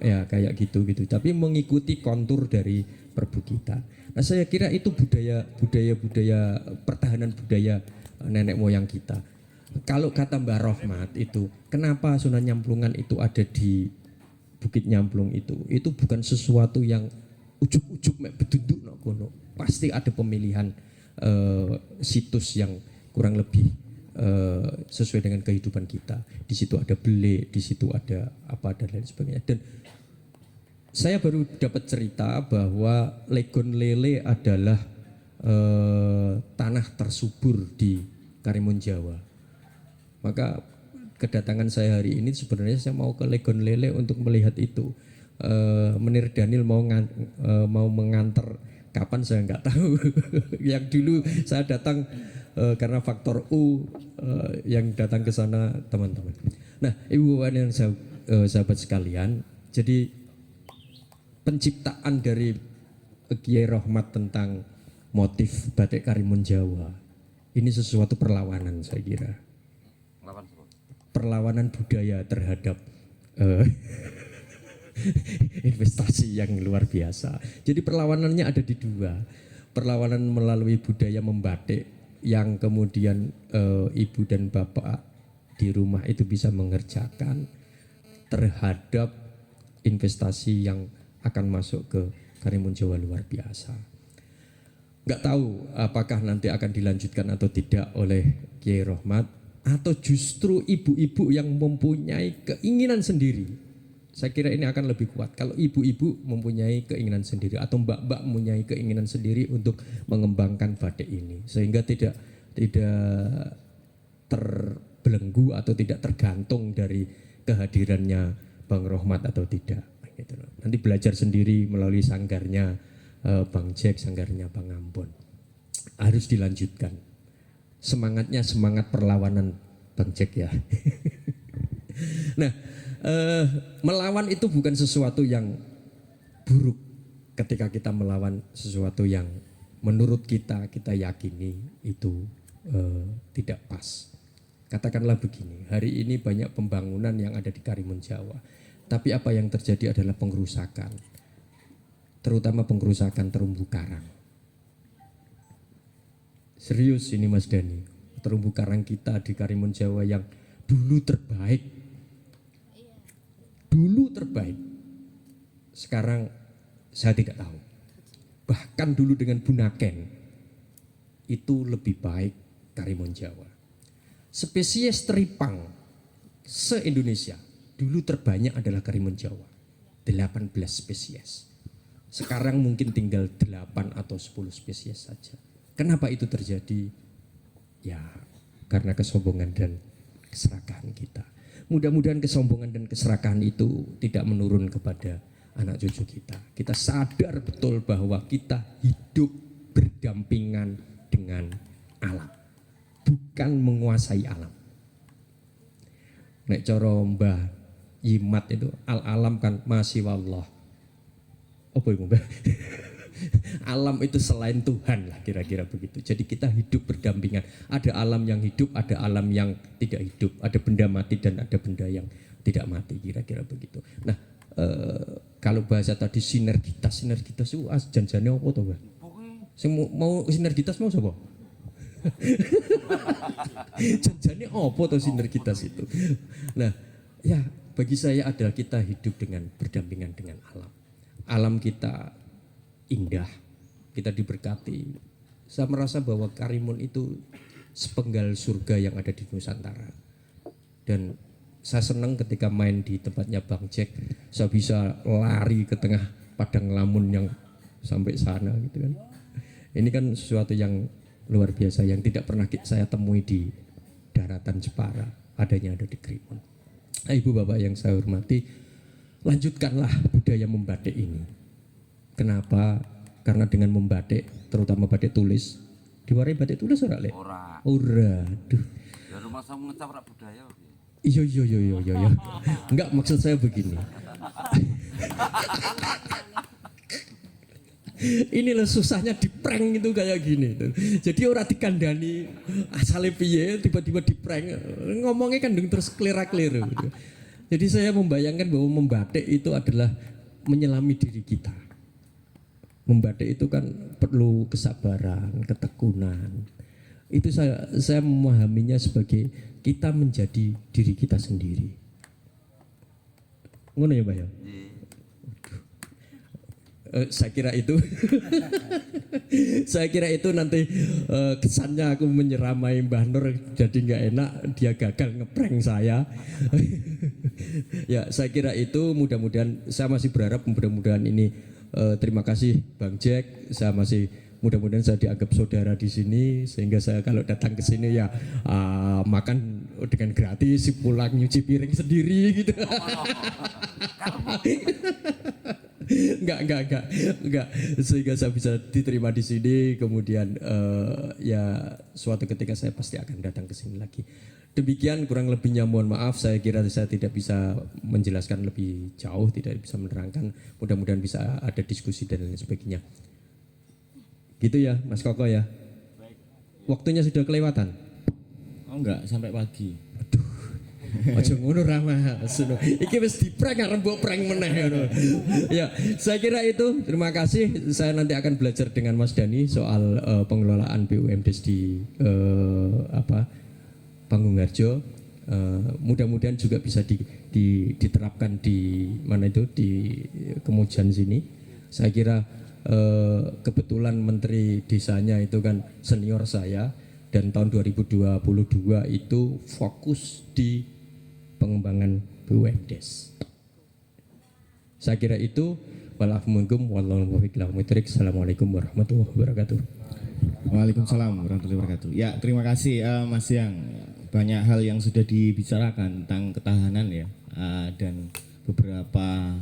ya kayak gitu. Tapi mengikuti kontur dari perbukitan. Nah saya kira itu budaya pertahanan budaya nenek moyang kita. Kalau kata Mbah Rohmat itu, kenapa Sunan Nyamplungan itu ada di Bukit Nyamplung itu bukan sesuatu yang ujuk-ujuk mek beduduk nok kono. Pasti ada pemilihan situs yang kurang lebih sesuai dengan kehidupan kita. Di situ ada belik, di situ ada apa dan lain sebagainya. Dan saya baru dapat cerita bahwa Legon Lele adalah tanah tersubur di Karimun Jawa. Maka kedatangan saya hari ini sebenarnya saya mau ke Legon Lele untuk melihat itu. Menir Daniel mau mengantar kapan saya nggak tahu. Yang dulu saya datang karena faktor U yang datang ke sana teman-teman. Nah, Ibu Bapak dan sahabat sekalian, jadi penciptaan dari Kiai Rohmat tentang motif batik Karimun Jawa ini sesuatu perlawanan saya kira. Lawan sebut. Perlawanan budaya terhadap investasi yang luar biasa. Jadi perlawanannya ada di dua. Perlawanan melalui budaya membatik yang kemudian ibu dan bapak di rumah itu bisa mengerjakan terhadap investasi yang akan masuk ke Karimun Jawa luar biasa. Nggak tahu apakah nanti akan dilanjutkan atau tidak oleh Kiai Rohmat atau justru ibu-ibu yang mempunyai keinginan sendiri. Saya kira ini akan lebih kuat kalau ibu-ibu mempunyai keinginan sendiri atau mbak-mbak mempunyai keinginan sendiri untuk mengembangkan batik ini sehingga tidak terbelenggu atau tidak tergantung dari kehadirannya Bang Rohmat atau tidak. Gitu. Nanti belajar sendiri melalui sanggarnya Bang Jack, sanggarnya Bang Ambon. Harus dilanjutkan. Semangatnya semangat perlawanan Bang Jack ya. Nah, melawan itu bukan sesuatu yang buruk ketika kita melawan sesuatu yang menurut kita yakini itu tidak pas. Katakanlah begini, hari ini banyak pembangunan yang ada di Karimun Jawa, tapi apa yang terjadi adalah pengrusakan, terutama pengrusakan terumbu karang. Serius ini Mas Dani, terumbu karang kita di Karimun Jawa yang dulu terbaik, sekarang saya tidak tahu. Bahkan dulu dengan Bunaken itu lebih baik Karimun Jawa. Spesies teripang se-Indonesia dulu terbanyak adalah Karimun Jawa, 18 spesies. Sekarang mungkin tinggal 8 atau 10 spesies saja. Kenapa itu terjadi? Ya karena kesombongan dan keserakahan kita. Mudah-mudahan kesombongan dan keserakahan itu tidak menurun kepada anak cucu kita. Kita sadar betul bahwa kita hidup berdampingan dengan alam, bukan menguasai alam. Nek cara Mbah Yimat itu al-alam kan masih wallah. Apa itu Mbah? Alam itu selain Tuhan lah kira-kira begitu. Jadi kita hidup berdampingan. Ada alam yang hidup, ada alam yang tidak hidup. Ada benda mati dan ada benda yang tidak mati kira-kira begitu. Nah kalau bahasa tadi sinergitas itu janjane apa toh Mbah? Sing mau sinergitas mau sapa? Janjane apa toh sinergitas itu? Nah ya bagi saya adalah kita hidup dengan berdampingan dengan alam. Alam kita indah, kita diberkati. Saya merasa bahwa Karimun itu sepenggal surga yang ada di Nusantara. Dan saya senang ketika main di tempatnya Bang Jack, saya bisa lari ke tengah padang lamun yang sampai sana gitu kan. Ini kan sesuatu yang luar biasa yang tidak pernah saya temui di daratan Jepara, adanya ada di Karimun. Nah, Ibu Bapak yang saya hormati, lanjutkanlah budaya membatik ini. Kenapa? Karena dengan membatik, terutama batik tulis, diwarai batik tulis ora Le? Ora. Aduh. Ya rumah saya ngecap rak budaya. Iya. Enggak, maksud saya begini. Inilah susahnya di prank itu kayak gini. Jadi orang dikandani asale piye tiba-tiba di prank. Ngomongnya kan terus kelira-keliru. Jadi saya membayangkan bahwa membatik itu adalah menyelami diri kita. Membatik itu kan perlu kesabaran, ketekunan. Itu saya memahaminya sebagai kita menjadi diri kita sendiri. Ngono ya, Mbak ya? Saya kira itu saya kira itu nanti kesannya aku menyeramai Mbah Nur jadi nggak enak, dia gagal ngeprank saya. Ya saya kira itu, mudah-mudahan saya masih berharap mudah-mudahan ini terima kasih Bang Jack, saya masih mudah-mudahan saya dianggap saudara di sini sehingga saya kalau datang ke sini ya makan dengan gratis, pulang nyuci piring sendiri gitu. Enggak, sehingga saya bisa diterima di sini, kemudian ya suatu ketika saya pasti akan datang ke sini lagi. Demikian kurang lebihnya, mohon maaf, saya kira saya tidak bisa menjelaskan lebih jauh, tidak bisa menerangkan, mudah-mudahan bisa ada diskusi dan lain sebagainya. Gitu ya Mas Koko ya. Waktunya sudah kelewatan. Oh enggak, sampai pagi. Aja ngono ra Mas. Iki wis diprank arep mbok prank meneh ngono. Ya, saya kira itu. Terima kasih. Saya nanti akan belajar dengan Mas Dani soal pengelolaan BUMDes di Panggung-Harjo. Mudah-mudahan juga bisa diterapkan di mana itu di Kemujan sini. Saya kira kebetulan Menteri Desanya itu kan senior saya, dan tahun 2022 itu fokus di pengembangan BUMDes. Saya kira itu. Assalamualaikum warahmatullahi wabarakatuh. Waalaikumsalam warahmatullahi wabarakatuh. Ya, terima kasih Mas Yang. Banyak hal yang sudah dibicarakan tentang ketahanan ya, dan beberapa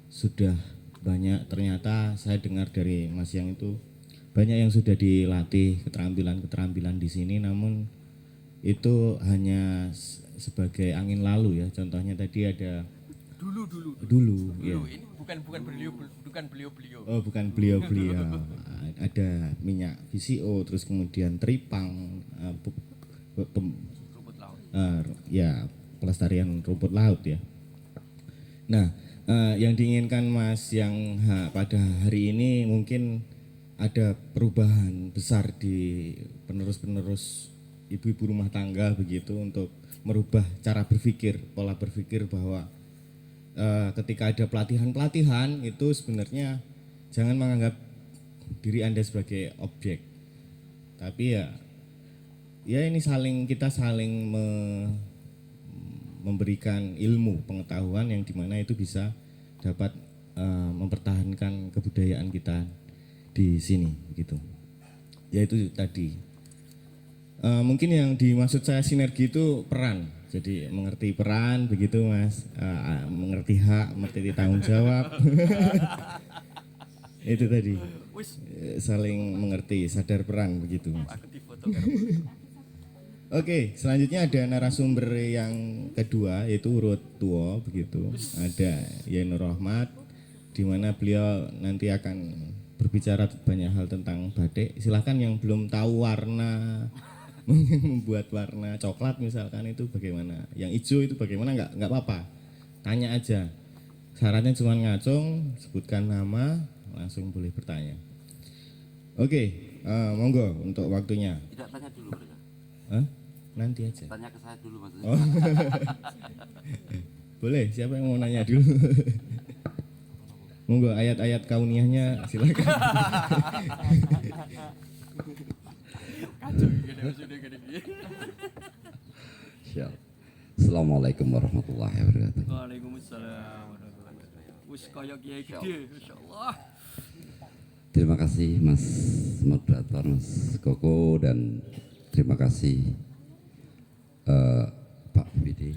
sudah banyak, ternyata saya dengar dari Mas Yang itu banyak yang sudah dilatih keterampilan di sini, namun itu hanya sebagai angin lalu ya. Contohnya tadi ada dulu ya. Ini bukan beliau. Oh, bukan beliau. Ada minyak VCO, terus kemudian tripang, Rumput laut. ya pelestarian rumput laut ya. Nah, yang diinginkan Mas Yang pada hari ini mungkin ada perubahan besar di penerus ibu-ibu rumah tangga begitu, untuk merubah cara berpikir, pola berpikir bahwa ketika ada pelatihan itu sebenarnya jangan menganggap diri Anda sebagai objek, tapi ya ini kita saling memberikan ilmu pengetahuan yang dimana itu bisa dapat mempertahankan kebudayaan kita di sini gitu. Ya itu tadi. Mungkin yang dimaksud saya sinergi itu peran. Jadi mengerti peran begitu Mas, mengerti hak, mengerti tanggung jawab. Itu tadi. Saling mengerti, sadar peran begitu Mas. Oke, selanjutnya ada narasumber yang kedua, yaitu urut tua begitu. Ada Yenur Rahmat, di mana beliau nanti akan berbicara banyak hal tentang batik. Silahkan yang belum tahu warna, membuat warna coklat misalkan itu bagaimana, yang hijau itu bagaimana, nggak apa-apa, tanya aja. Syaratnya cuma ngacung, sebutkan nama, langsung boleh bertanya. Oke, monggo untuk waktunya. Tidak tanya dulu mereka. Hah? Nanti aja. Tanya ke saya dulu maksudnya. Oh. Boleh, siapa yang mau nanya dulu? Monggo, ayat-ayat kauniyahnya silakan. Assalamualaikum warahmatullahi wabarakatuh. Waalaikumsalam warahmatullahi wabarakatuh. Wis kaya kiai gede, insyaallah. Terima kasih Mas Moderator, Mas Koko, dan terima kasih Pak BD.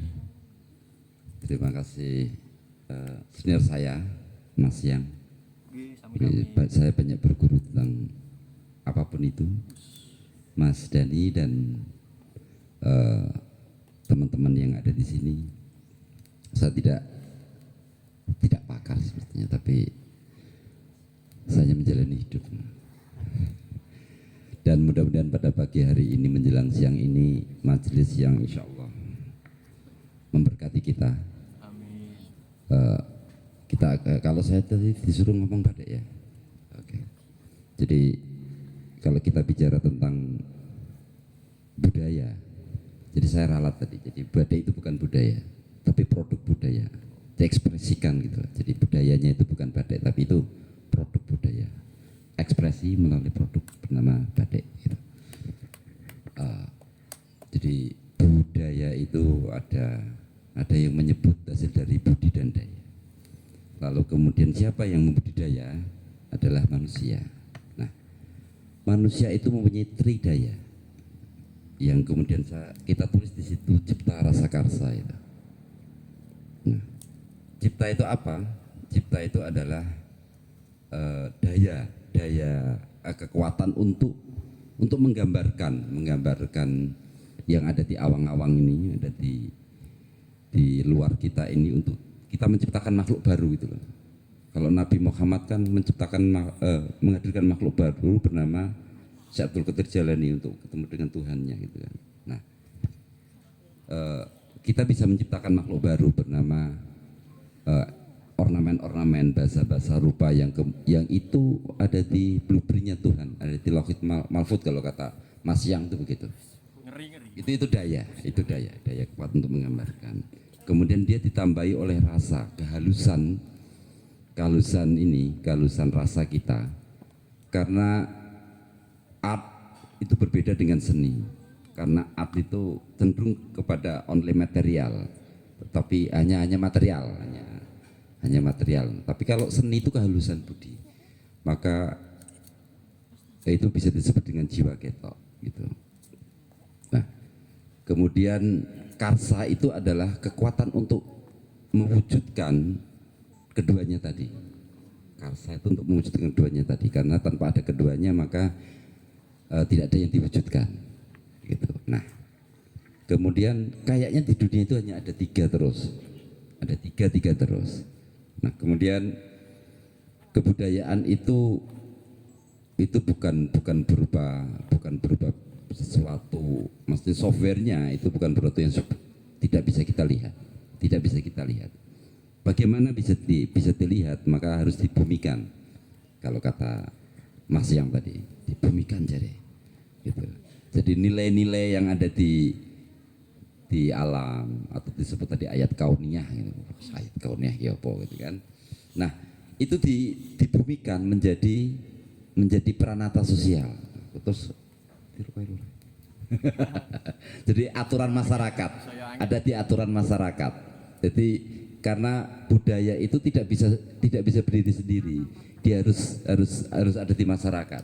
Terima kasih senior saya Mas Yang. Saya banyak berguru tentang apapun itu. Mas Dani dan teman-teman yang ada di sini. Saya tidak pakar sepertinya, tapi saya menjalani hidup. Dan mudah-mudahan pada pagi hari ini menjelang siang ini majelis yang insya Allah memberkati kita. Kalau saya tadi disuruh ngomong batik ya. Oke. Jadi kalau kita bicara tentang budaya, jadi saya ralat tadi. Jadi batik itu bukan budaya, tapi produk budaya. Diekspresikan gitu. Jadi budayanya itu bukan batik, tapi itu produk budaya. Ekspresi melalui produk bernama batik. Gitu. Jadi budaya itu ada yang menyebut hasil dari budi dan daya. Lalu kemudian siapa yang membudidaya adalah manusia. Nah, manusia itu mempunyai tridaya yang kemudian kita tulis di situ cipta rasa karsa itu. Nah, cipta itu apa? Cipta itu adalah daya kekuatan untuk menggambarkan yang ada di awang-awang ini, ada di luar kita ini, untuk kita menciptakan makhluk baru gitu loh. Kalau Nabi Muhammad kan menghadirkan makhluk baru bernama Syekh Abdul Qadir Jailani untuk ketemu dengan Tuhannya gitu kan. Nah, kita bisa menciptakan makhluk baru bernama ornamen-ornamen, bahasa-bahasa rupa yang itu ada di blueprintnya Tuhan, ada di Lauhul Mahfuz kalau kata Mas Yang itu begitu. Itu daya kuat untuk menggambarkan. Kemudian dia ditambahi oleh rasa, kehalusan rasa kita. Karena art itu berbeda dengan seni. Karena art itu cenderung kepada only material, tetapi hanya material. Tapi kalau seni itu kehalusan budi, maka itu bisa disebut dengan jiwa ketok gitu. Nah, kemudian karsa itu adalah kekuatan untuk mewujudkan keduanya tadi. Karsa itu untuk mewujudkan keduanya tadi, karena tanpa ada keduanya maka tidak ada yang diwujudkan gitu. Nah, kemudian kayaknya di dunia itu hanya ada tiga terus. Nah, kemudian kebudayaan itu bukan berupa sesuatu, maksudnya softwarenya itu bukan sesuatu yang tidak bisa kita lihat. Bagaimana bisa dilihat? Maka harus dibumikan. Kalau kata Mas Yang tadi, dibumikan jadi. Gitu. Jadi nilai-nilai yang ada di alam, atau disebut tadi ayat kauniyah gitu. Ayat kauniyah ya apa gitu kan. Nah, itu dibumikan menjadi peranata sosial. Terus jadi aturan masyarakat, ada di aturan masyarakat. Jadi karena budaya itu tidak bisa berdiri sendiri, dia harus ada di masyarakat.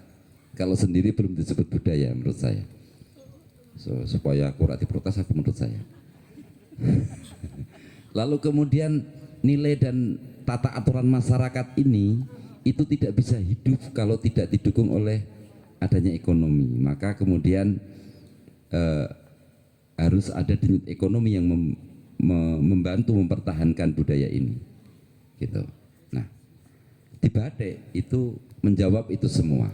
Kalau sendiri belum disebut budaya menurut saya. Supaya aku rakyat protes aku menurut saya. Lalu kemudian nilai dan tata aturan masyarakat ini itu tidak bisa hidup kalau tidak didukung oleh adanya ekonomi. Maka kemudian harus ada ekonomi yang membantu mempertahankan budaya ini, gitu. Nah, di batik itu menjawab itu semua.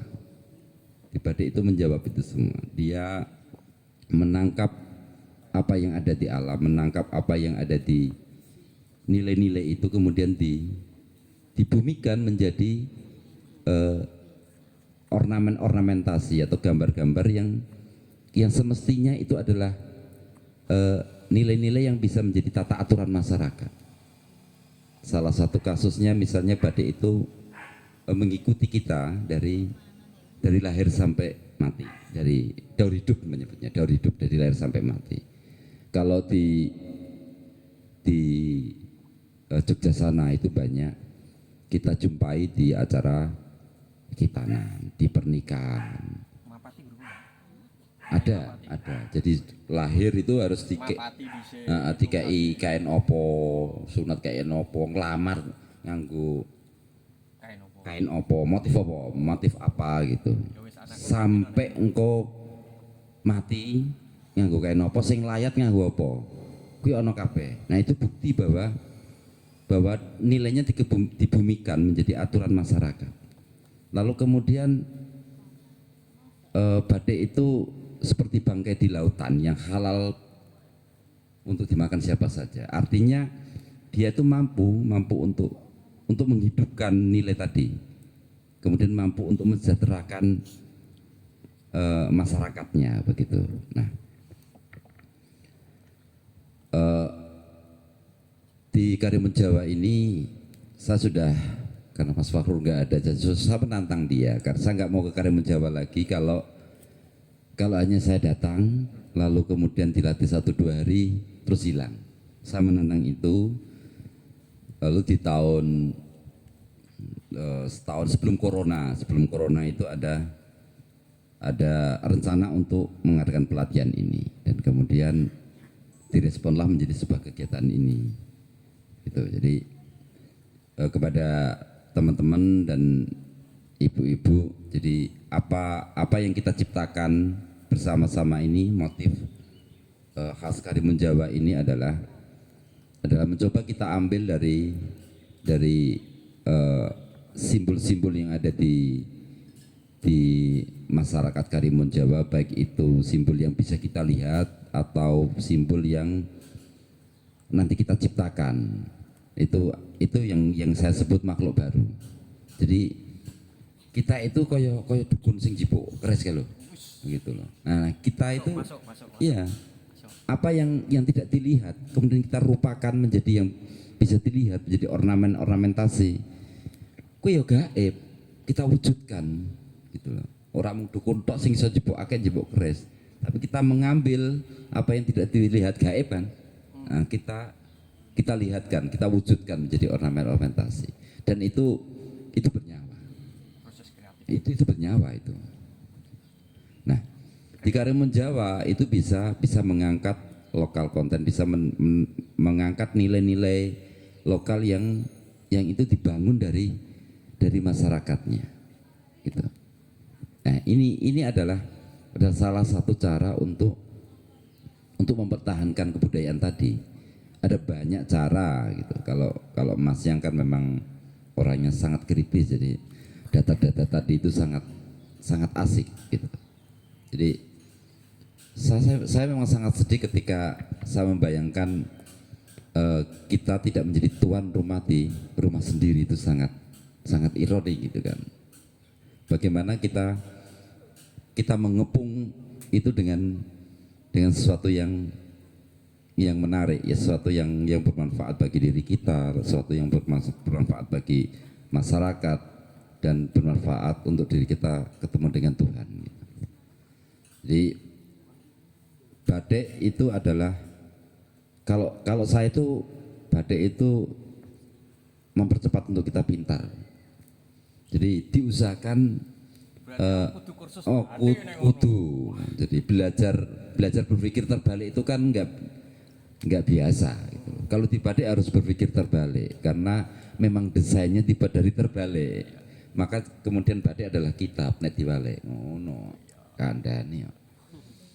Dia menangkap apa yang ada di alam, menangkap apa yang ada di nilai-nilai itu, kemudian dibumikan menjadi ornamentasi atau gambar-gambar yang semestinya itu adalah nilai-nilai yang bisa menjadi tata aturan masyarakat. Salah satu kasusnya misalnya batik itu mengikuti kita dari lahir sampai mati, dari daur hidup menyebutnya, daur hidup dari lahir sampai mati. Kalau di Jogja sana itu banyak kita jumpai di acara khitanan, di pernikahan. Ada. Jadi lahir itu harus dikai kain opo, sunat kain opo, ngelamar nganggo kain opo, motif apa gitu. Sampai engkau mati nganggo kain opo, sing layat nganggo opo. Kuwi ana kabeh. Nah, itu bukti bahwa nilainya dibumikan menjadi aturan masyarakat. Lalu kemudian batik itu seperti bangkai di lautan yang halal untuk dimakan siapa saja. Artinya dia itu mampu untuk menghidupkan nilai tadi, kemudian mampu untuk mensejahterakan masyarakatnya begitu. Nah, di Karimun Jawa ini saya sudah, karena Mas Fakhrul nggak ada, jadi saya menantang dia karena saya nggak mau ke Karimun Jawa lagi kalau hanya saya datang lalu kemudian dilatih 1-2 hari terus hilang. Saya menantang itu. Lalu di setahun sebelum corona itu ada rencana untuk mengadakan pelatihan ini, dan kemudian diresponlah menjadi sebuah kegiatan ini. Gitu. Jadi kepada teman-teman dan ibu-ibu, jadi apa yang kita ciptakan bersama-sama ini, motif khas Karimun Jawa ini adalah mencoba kita ambil dari simbol-simbol yang ada di masyarakat Karimun Jawa, baik itu simbol yang bisa kita lihat atau simbol yang nanti kita ciptakan. Itu yang saya sebut makhluk baru. Jadi kita itu koyo dukun sing jipuk keres lho, gitu loh. Nah, kita itu iya, apa yang tidak dilihat kemudian kita rupakan menjadi yang bisa dilihat, menjadi ornamentasi. Kuwi yo gaib, kita wujudkan gitu loh. Orang dukun tok sing iso jipuk akeh jipuk keres. Tapi kita mengambil apa yang tidak dilihat gaib kan. Nah, kita lihatkan, kita wujudkan menjadi ornamentasi, dan itu bernyawa. Itu bernyawa itu. Nah, di Karimun Jawa itu bisa mengangkat lokal konten, bisa mengangkat nilai-nilai lokal yang itu dibangun dari masyarakatnya, gitu. Nah, ini adalah salah satu cara untuk mempertahankan kebudayaan tadi. Ada banyak cara gitu. Kalau Mas Yang kan memang orangnya sangat kritis, jadi data-data tadi itu sangat asik gitu. Jadi saya memang sangat sedih ketika saya membayangkan kita tidak menjadi tuan rumah di rumah sendiri. Itu sangat ironi gitu kan. Bagaimana kita mengepung itu dengan sesuatu yang menarik, ya, sesuatu yang bermanfaat bagi diri kita, sesuatu yang bermanfaat bagi masyarakat, dan bermanfaat untuk diri kita ketemu dengan Tuhan. Jadi batik itu adalah, kalau saya itu batik itu mempercepat untuk kita pintar. Jadi diusahakan kudu. Jadi belajar berpikir terbalik itu kan nggak biasa gitu. Kalau di batik harus berpikir terbalik karena memang desainnya dibuat dari terbalik. Maka kemudian batik adalah kitab nek diwalik. Ngono. Kandhane.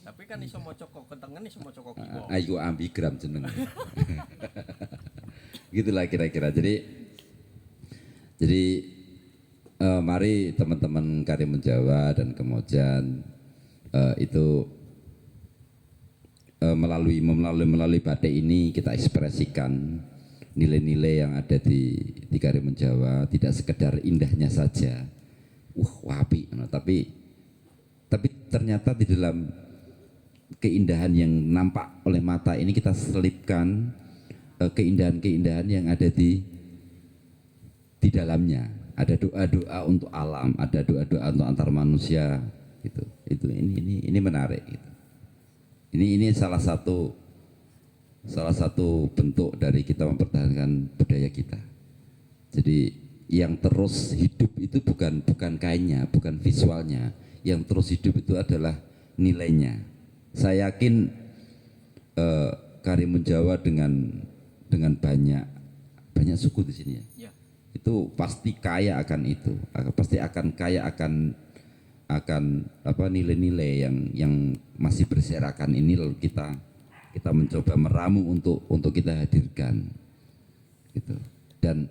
Tapi kan iso maca kok kentengen, iso maca kok kiwa. Ayo ambigram jeneng. Gitulah kira-kira. Jadi mari teman-teman Karimun Jawa dan Kemojan itu melalui batik ini kita ekspresikan nilai-nilai yang ada di Karimun Jawa, tidak sekedar indahnya saja, wapi, tapi ternyata di dalam keindahan yang nampak oleh mata ini kita selipkan keindahan-keindahan yang ada di dalamnya. Ada doa-doa untuk alam, ada doa-doa untuk antar manusia, gitu. Ini menarik. Gitu. Ini salah satu bentuk dari kita mempertahankan budaya kita. Jadi yang terus hidup itu bukan kainnya, bukan visualnya. Yang terus hidup itu adalah nilainya. Saya yakin Karimun Jawa dengan banyak suku di sini ya. Itu pasti kaya akan itu, pasti akan kaya akan nilai-nilai yang masih berserakan ini, lalu kita mencoba meramu untuk kita hadirkan gitu. Dan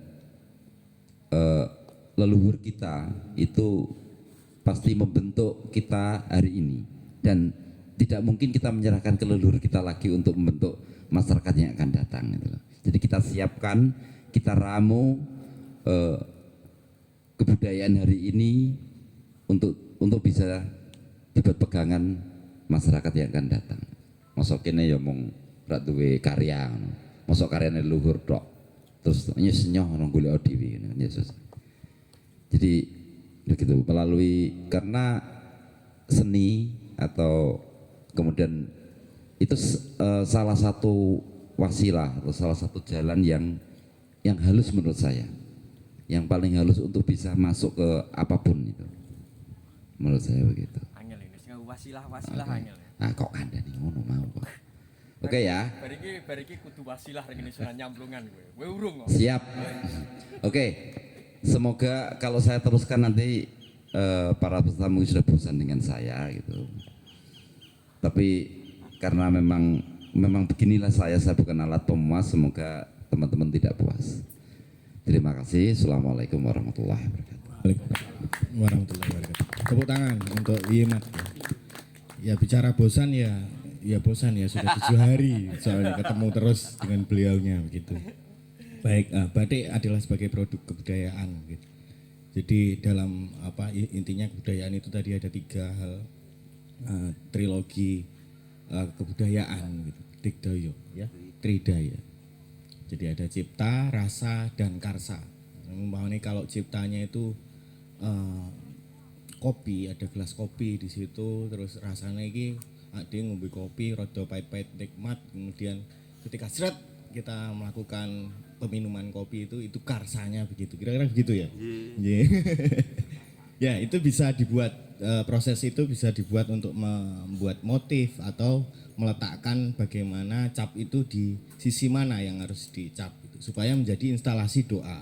leluhur kita itu pasti membentuk kita hari ini, dan tidak mungkin kita menyerahkan ke leluhur kita lagi untuk membentuk masyarakat yang akan datang gitu. Jadi kita siapkan, kita ramu kebudayaan hari ini untuk bisa dibuat pegangan masyarakat yang akan datang. Mosok kene ya mung rak duwe karya ngono. Mosok karyane luhur tok. Terus nyes-nyoh nang golek dhewe ngono Yesus. Jadi begitu melalui karena seni atau kemudian itu salah satu wasilah atau salah satu jalan yang halus menurut saya, yang paling halus untuk bisa masuk ke apapun itu, menurut saya begitu. Angel ini sing wasilah angel. Nah kok kandani ngono mau kok. Oke ya. Bariki kudu wasilah rek Indonesia nyamplungan kowe. Kowe urung kok. Siap. Oke. Semoga kalau saya teruskan nanti para tamu sudah bosan dengan saya gitu. Tapi karena memang beginilah saya bukan alat pemuas, semoga teman-teman tidak puas. Terima kasih. Assalamualaikum warahmatullahi wabarakatuh. Waalaikumsalam warahmatullahi wabarakatuh. Tepuk tangan untuk Yimat. Ya bicara bosan ya bosan ya sudah 7 hari soalnya ketemu terus dengan beliaunya begitu. Baik, batik adalah sebagai produk kebudayaan gitu. Jadi dalam intinya kebudayaan itu tadi ada 3 hal, trilogi kebudayaan gitu, Digdaya ya, Tridaya. Jadi ada cipta, rasa dan karsa. Umpamanya kalau ciptanya itu kopi, ada gelas kopi di situ, terus rasanya ini ada ngombe kopi, rada pahit-pahit nikmat, kemudian ketika seret kita melakukan peminuman kopi itu karsanya begitu, kira-kira begitu ya. Yeah. Ya itu bisa dibuat, proses itu bisa dibuat untuk membuat motif atau meletakkan bagaimana cap itu di sisi mana yang harus dicap gitu, supaya menjadi instalasi doa.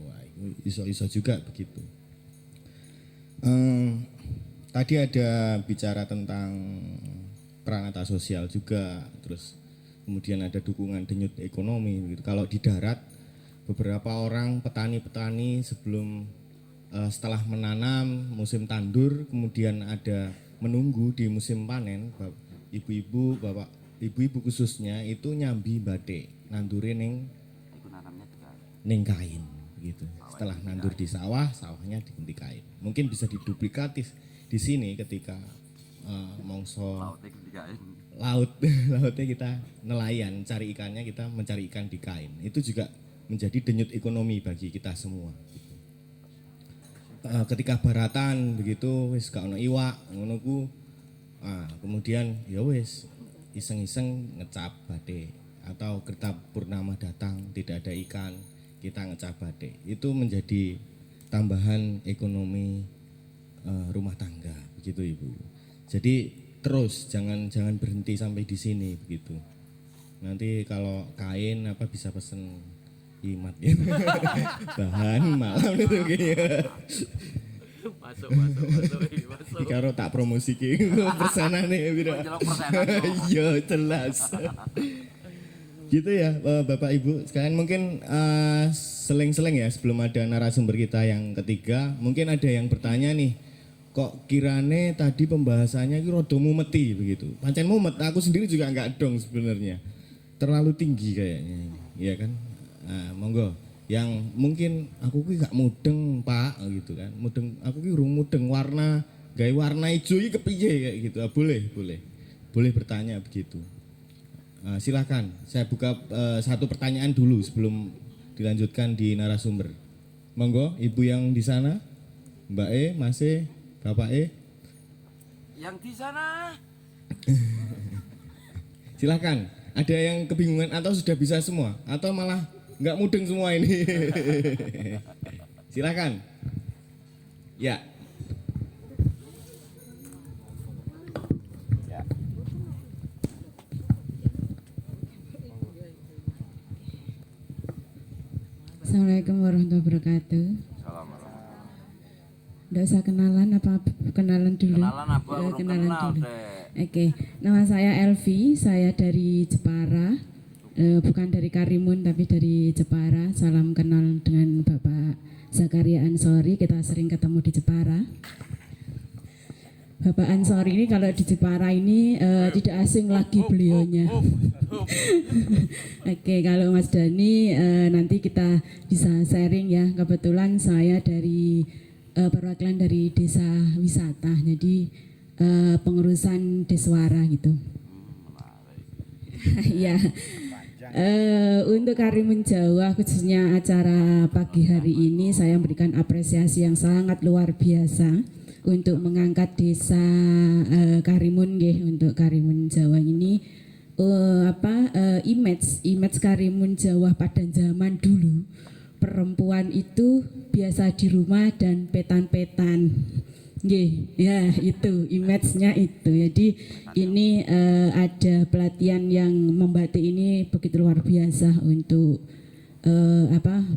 Wah, iso juga begitu. Tadi ada bicara tentang peranata sosial juga, terus kemudian ada dukungan denyut ekonomi gitu. Kalau di darat beberapa orang petani-petani sebelum setelah menanam musim tandur, kemudian ada menunggu di musim panen, ibu-ibu, bapak, ibu-ibu khususnya itu nyambi batik, nandure ning kain gitu. Setelah nandur di sawah, sawahnya diganti kain. Mungkin bisa diduplikatif di sini ketika mongso lautnya kita nelayan, cari ikannya, kita mencari ikan di kain. Itu juga menjadi denyut ekonomi bagi kita semua. Gitu. Ketika baratan begitu, wis gak ono iwak, ngono ku, kemudian ya wis iseng-iseng ngecap batik, atau ketika purnama datang tidak ada ikan, kita ngecap batik. Itu menjadi tambahan ekonomi rumah tangga, begitu Ibu. Jadi terus jangan berhenti sampai di sini begitu. Nanti kalau kain bisa pesen Yimat ya. Bahan malam itu kayaknya. Masuk. Karo tak promosi ki persenane piro. Iya jelas. Gitu ya Bapak Ibu sekalian, mungkin seleng-seleng ya sebelum ada narasumber kita yang ketiga, mungkin ada yang bertanya nih, kok kirane tadi pembahasannya itu rada mumeti begitu. Pancen mumet, aku sendiri juga enggak dong sebenarnya. Terlalu tinggi kayaknya, iya kan? Nah, monggo yang mungkin aku ki gak mudeng Pak gitu kan. Mudeng, aku ki urung mudeng warna, gawe warna ijo iki kepiye kayak gitu. Boleh bertanya begitu. Silakan, saya buka satu pertanyaan dulu sebelum dilanjutkan di narasumber. Monggo, Ibu yang di sana, Mbak E, Mas E, Bapak E. Yang di sana. Silakan, ada yang kebingungan atau sudah bisa semua? Atau malah nggak mudeng semua ini? Silakan. Ya. Assalamualaikum warahmatullahi wabarakatuh. Nggak usah kenalan apa kenalan dulu? Kenalan apa? Urung Kenalan kenal, dulu. Dek. Oke, nama saya Elvi, saya dari Jepara, bukan dari Karimun tapi dari Jepara. Salam kenal dengan Bapak Zakaria Ansori, kita sering ketemu di Jepara. Bapak Ansori ini kalau di Jepara ini tidak asing lagi beliaunya. Oke, kalau Mas Dani nanti kita bisa sharing ya. Kebetulan saya dari perwakilan dari desa wisata, jadi pengurusan Deswara gitu. Ya. Untuk Karimun Jawa khususnya acara pagi hari ini saya memberikan apresiasi yang sangat luar biasa untuk mengangkat desa Karimun nggih, untuk Karimun Jawa ini image Karimun Jawa pada zaman dulu perempuan itu biasa di rumah dan petan-petan. Nggih, ya itu image-nya itu. Jadi ini ada pelatihan yang membatik ini begitu luar biasa untuk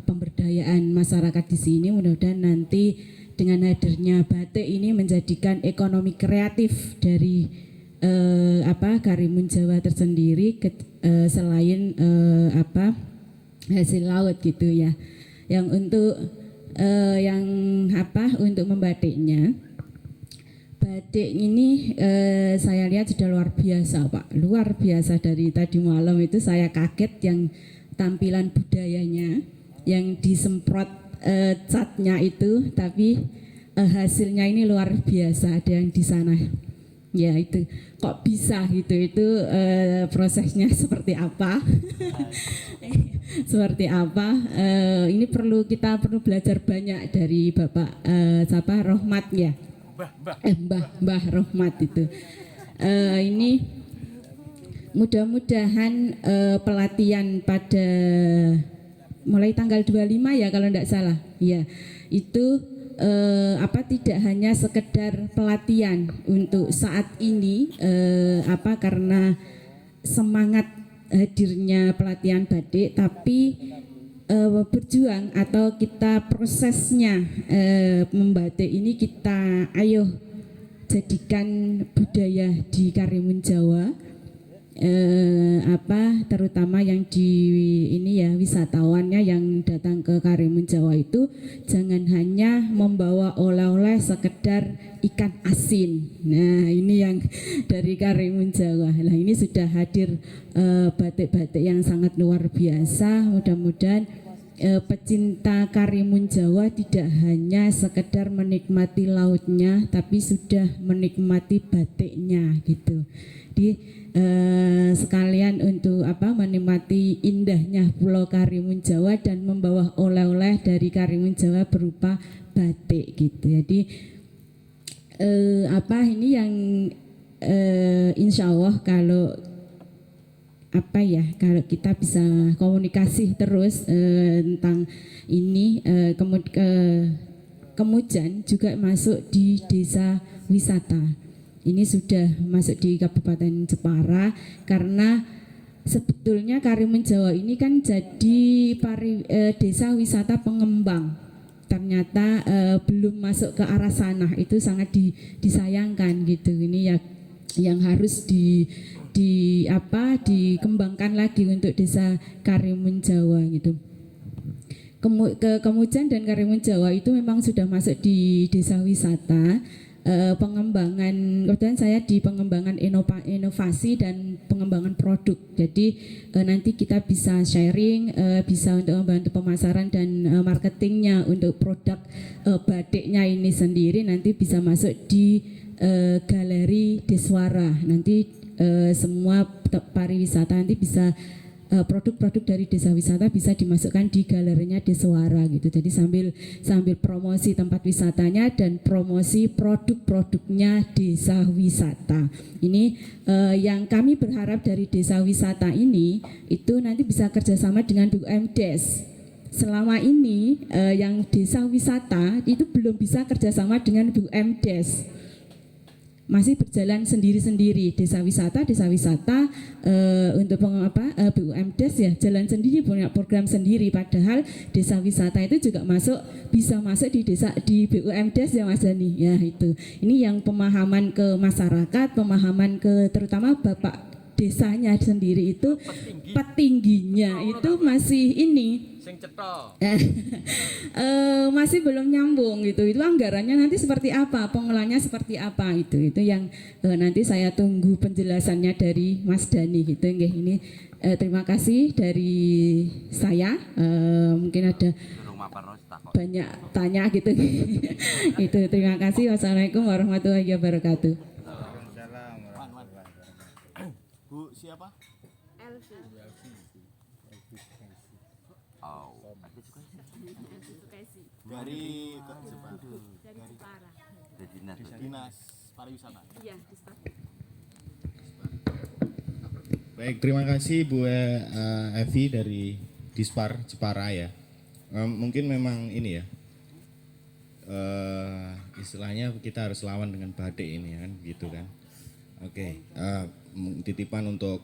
pemberdayaan masyarakat di sini. Mudah-mudahan nanti dengan hadirnya batik ini menjadikan ekonomi kreatif dari Karimun Jawa tersendiri selain hasil laut gitu ya. Yang untuk untuk membatiknya, batik ini saya lihat sudah luar biasa Pak, luar biasa. Dari tadi malam itu saya kaget yang tampilan budayanya yang disemprot catnya itu, tapi hasilnya ini luar biasa. Ada yang di sana ya itu kok bisa gitu, itu prosesnya seperti apa? Seperti apa? Ini kita perlu belajar banyak dari Bapak Rohmat ya. Mbah Rohmat itu. Ini mudah-mudahan pelatihan pada mulai tanggal 25 ya kalau tidak salah. Ya, itu tidak hanya sekedar pelatihan untuk saat ini karena semangat hadirnya pelatihan batik, tapi berjuang atau kita prosesnya membatik ini kita ayo jadikan budaya di Karimun Jawa, terutama yang di ini ya, wisatawannya yang datang ke Karimun Jawa itu jangan hanya membawa oleh-oleh sekedar ikan asin. Nah ini yang dari Karimun Jawa. Nah ini sudah hadir batik-batik yang sangat luar biasa. Mudah-mudahan pecinta Karimun Jawa tidak hanya sekedar menikmati lautnya, tapi sudah menikmati batiknya gitu. Jadi sekalian untuk menikmati indahnya Pulau Karimun Jawa dan membawa oleh-oleh dari Karimun Jawa berupa batik gitu. Jadi ini yang insya Allah kalau kalau kita bisa komunikasi terus tentang ini, Kemujan juga masuk di desa wisata. Ini sudah masuk di Kabupaten Jepara karena sebetulnya Karimun Jawa ini kan jadi desa wisata pengembang. Ternyata belum masuk ke arah sana, itu sangat disayangkan gitu. Ini ya yang harus dikembangkan lagi untuk desa Karimun Jawa gitu. Kemujan dan Karimun Jawa itu memang sudah masuk di desa wisata. Pengembangan, kebetulan saya di pengembangan inovasi dan pengembangan produk. Jadi nanti kita bisa sharing, bisa untuk membantu pemasaran dan marketingnya untuk produk batiknya ini sendiri. Nanti bisa masuk di galeri Deswara. Nanti semua pariwisata nanti bisa produk-produk dari desa wisata bisa dimasukkan di galerinya Deswara gitu. Jadi sambil promosi tempat wisatanya dan promosi produk-produknya desa wisata. Ini yang kami berharap dari desa wisata ini itu nanti bisa kerjasama dengan BUMDes. Selama ini yang desa wisata itu belum bisa kerjasama dengan BUMDes. Masih berjalan sendiri-sendiri, desa wisata untuk BUMDes ya jalan sendiri, punya program sendiri, padahal desa wisata itu juga bisa masuk di BUMDes ya Mas Dani ya. Itu ini yang pemahaman ke masyarakat, pemahaman ke terutama Bapak desanya sendiri itu petingginya itu masih ini Sing cetha. masih belum nyambung gitu. Itu anggarannya nanti seperti apa, pengelolanya seperti apa itu yang nanti saya tunggu penjelasannya dari Mas Dani gitu. Nggih, ini terima kasih dari saya. Mungkin ada Durung maparno takok. banyak tanya gitu. Itu terima kasih. Wassalamualaikum warahmatullahi wabarakatuh. Bu siapa? Oh, aku juga Dari jadi dinas. Dinas Pariwisata. Iya, Baik, terima kasih Bu Evi dari Dispar Jepara ya. Mungkin memang ini ya, istilahnya kita harus lawan dengan badik ini kan, gitu kan. Oke, titipan untuk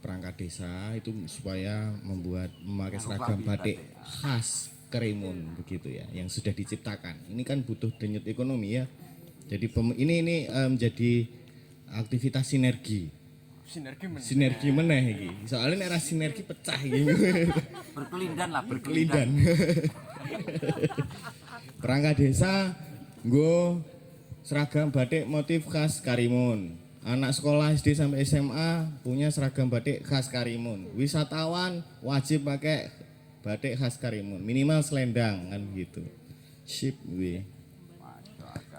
perangkat desa itu supaya memakai seragam batik khas Karimun begitu ya, yang sudah diciptakan. Ini kan butuh denyut ekonomi ya. Jadi ini menjadi aktivitas sinergi. Sinergi meneh iki. Soalnya era sinergi pecah iki. Berkelindan lah, Berkelindan. Perangkat desa nggo seragam batik motif khas Karimun. Anak sekolah SD sampai SMA punya seragam batik khas Karimun. Wisatawan wajib pakai batik khas Karimun, minimal selendang kan gitu. Sip gue.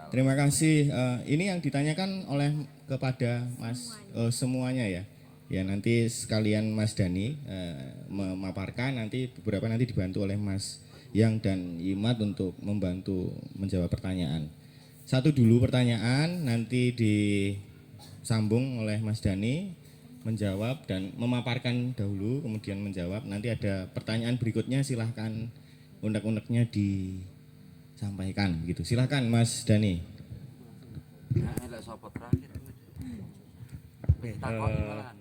Terima kasih. Ini yang ditanyakan oleh kepada Mas semuanya ya. Ya nanti sekalian Mas Dani memaparkan, nanti beberapa nanti dibantu oleh Mas Yang dan Yimat untuk membantu menjawab pertanyaan. Satu dulu pertanyaan, nanti disambung oleh Mas Dani menjawab dan memaparkan dahulu, kemudian menjawab. Nanti ada pertanyaan berikutnya, silahkan unek-uneknya disampaikan gitu. Silahkan Mas Dani. Elek sapa terakhir? Takoni malahan.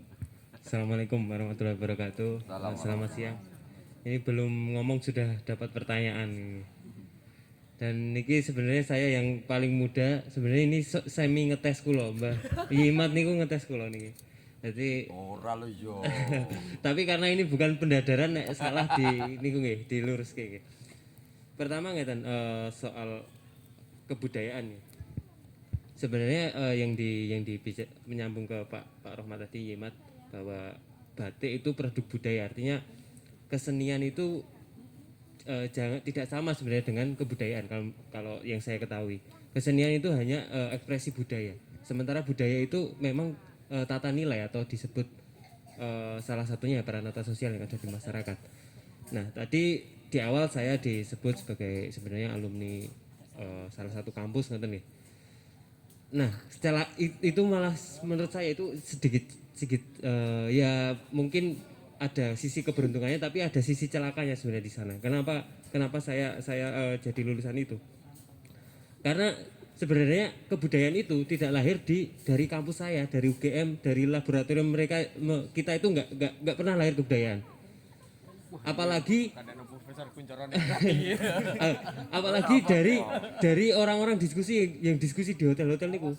Assalamualaikum warahmatullahi wabarakatuh. Selamat siang. Ini belum ngomong sudah dapat pertanyaan. Dan niki sebenarnya saya yang paling muda. Sebenarnya ini semi ngetes kulo, Mbah. Yimat niku ngetes kulo niki. Jadi Ora lho yo. tapi karena ini bukan pendadaran nek salah di niku nggih, diluruske nggih. Pertama ngeten soal kebudayaan ya. Sebenarnya yang menyambung ke Pak Rohmat tadi Yimat bahwa batik itu produk budaya, artinya kesenian itu tidak sama sebenarnya dengan kebudayaan kalau yang saya ketahui. Kesenian itu hanya ekspresi budaya. Sementara budaya itu memang tata nilai atau disebut salah satunya peranata sosial yang ada di masyarakat. Nah, tadi di awal saya disebut sebagai sebenarnya alumni salah satu kampus ngoten nih. Nah, setelah itu malah menurut saya itu sedikit ya mungkin ada sisi keberuntungannya tapi ada sisi celakanya sebenarnya di sana. Kenapa saya jadi lulusan itu? Karena sebenarnya kebudayaan itu tidak lahir dari kampus saya, dari UGM, dari laboratorium mereka. Kita itu nggak pernah lahir kebudayaan. Apalagi apalagi dari orang-orang yang diskusi di hotel-hotel niku.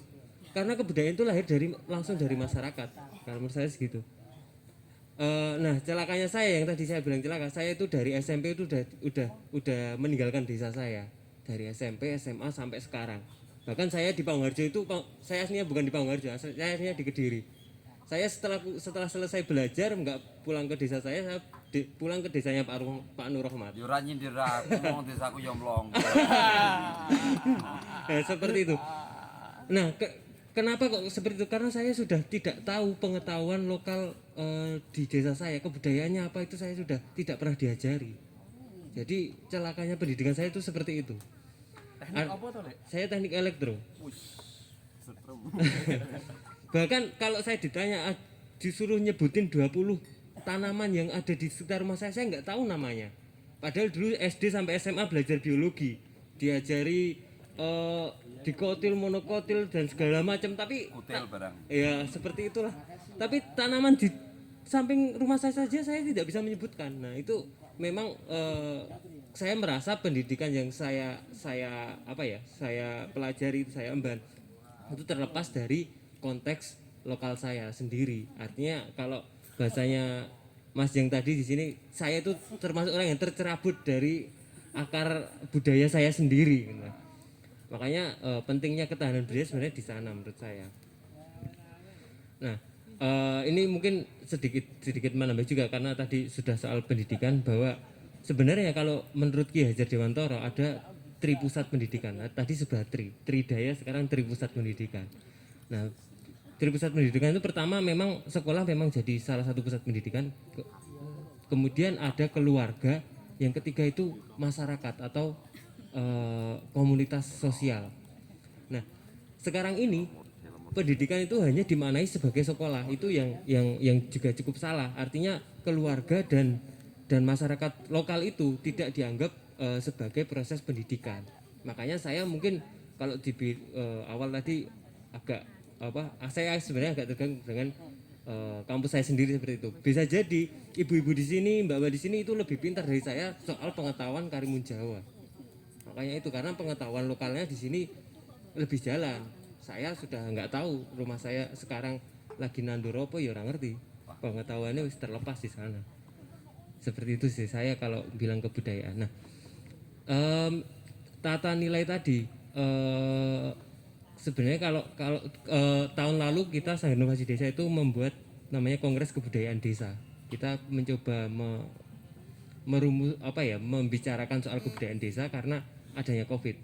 Karena kebudayaan itu lahir langsung dari masyarakat. Kalau menurut saya segitu. Nah, celakanya saya yang tadi saya bilang celaka, saya itu dari SMP itu udah meninggalkan desa saya. Dari SMP, SMA sampai sekarang. Bahkan saya di Pangharjo itu, saya aslinya bukan di Pangharjo, saya aslinya di Kediri. Saya setelah selesai belajar nggak pulang ke desa saya pulang ke desanya Pak Nur Rohmat. Yo ora nyindir aku, wong desaku yo mlong. Nah, seperti itu. Nah, kenapa kok seperti itu? Karena saya sudah tidak tahu pengetahuan lokal di desa saya, kebudayaannya apa itu saya sudah tidak pernah diajari. Jadi celakanya pendidikan saya itu seperti itu. Teknik apa tuh, Lek? Saya teknik elektro. Bahkan kalau saya ditanya disuruh nyebutin 20 tanaman yang ada di sekitar rumah saya nggak tahu namanya. Padahal dulu SD sampai SMA belajar biologi, diajari dikotil, monokotil dan segala macam, tapi Kutil barang. ya seperti itulah. Tapi tanaman di samping rumah saya saja saya tidak bisa menyebutkan. Nah, itu memang saya merasa pendidikan yang saya pelajari, saya emban itu terlepas dari konteks lokal saya sendiri. Artinya kalau bahasanya Mas yang tadi di sini, saya itu termasuk orang yang tercerabut dari akar budaya saya sendiri gitu. Makanya pentingnya ketahanan budaya sebenarnya di sana menurut saya. Nah, ini mungkin sedikit menambah juga karena tadi sudah soal pendidikan, bahwa sebenarnya kalau menurut Ki Hajar Dewantara ada tri pusat pendidikan. Nah, tadi sebelah Tridaya, sekarang tri pusat pendidikan. Nah, tri pusat pendidikan itu pertama memang sekolah memang jadi salah satu pusat pendidikan. Kemudian ada keluarga, yang ketiga itu masyarakat atau komunitas sosial. Nah, sekarang ini pendidikan itu hanya dimaknai sebagai sekolah, itu yang juga cukup salah. Artinya keluarga dan masyarakat lokal itu tidak dianggap sebagai proses pendidikan. Makanya saya mungkin kalau di awal tadi agak saya sebenarnya agak terganggu dengan kampus saya sendiri seperti itu. Bisa jadi ibu-ibu di sini, mbak-mbak di sini itu lebih pintar dari saya soal pengetahuan Karimun Jawa. Makanya itu karena pengetahuan lokalnya di sini lebih jalan. Saya sudah nggak tahu rumah saya sekarang lagi nandur apa ya orang ngerti. Pengetahuannya wis terlepas di sana. Seperti itu sih saya kalau bilang kebudayaan. Nah, tata nilai tadi sebenarnya kalau tahun lalu kita Sanggar Inovasi Desa itu membuat namanya Kongres Kebudayaan Desa. Kita mencoba membicarakan soal kebudayaan desa karena adanya COVID.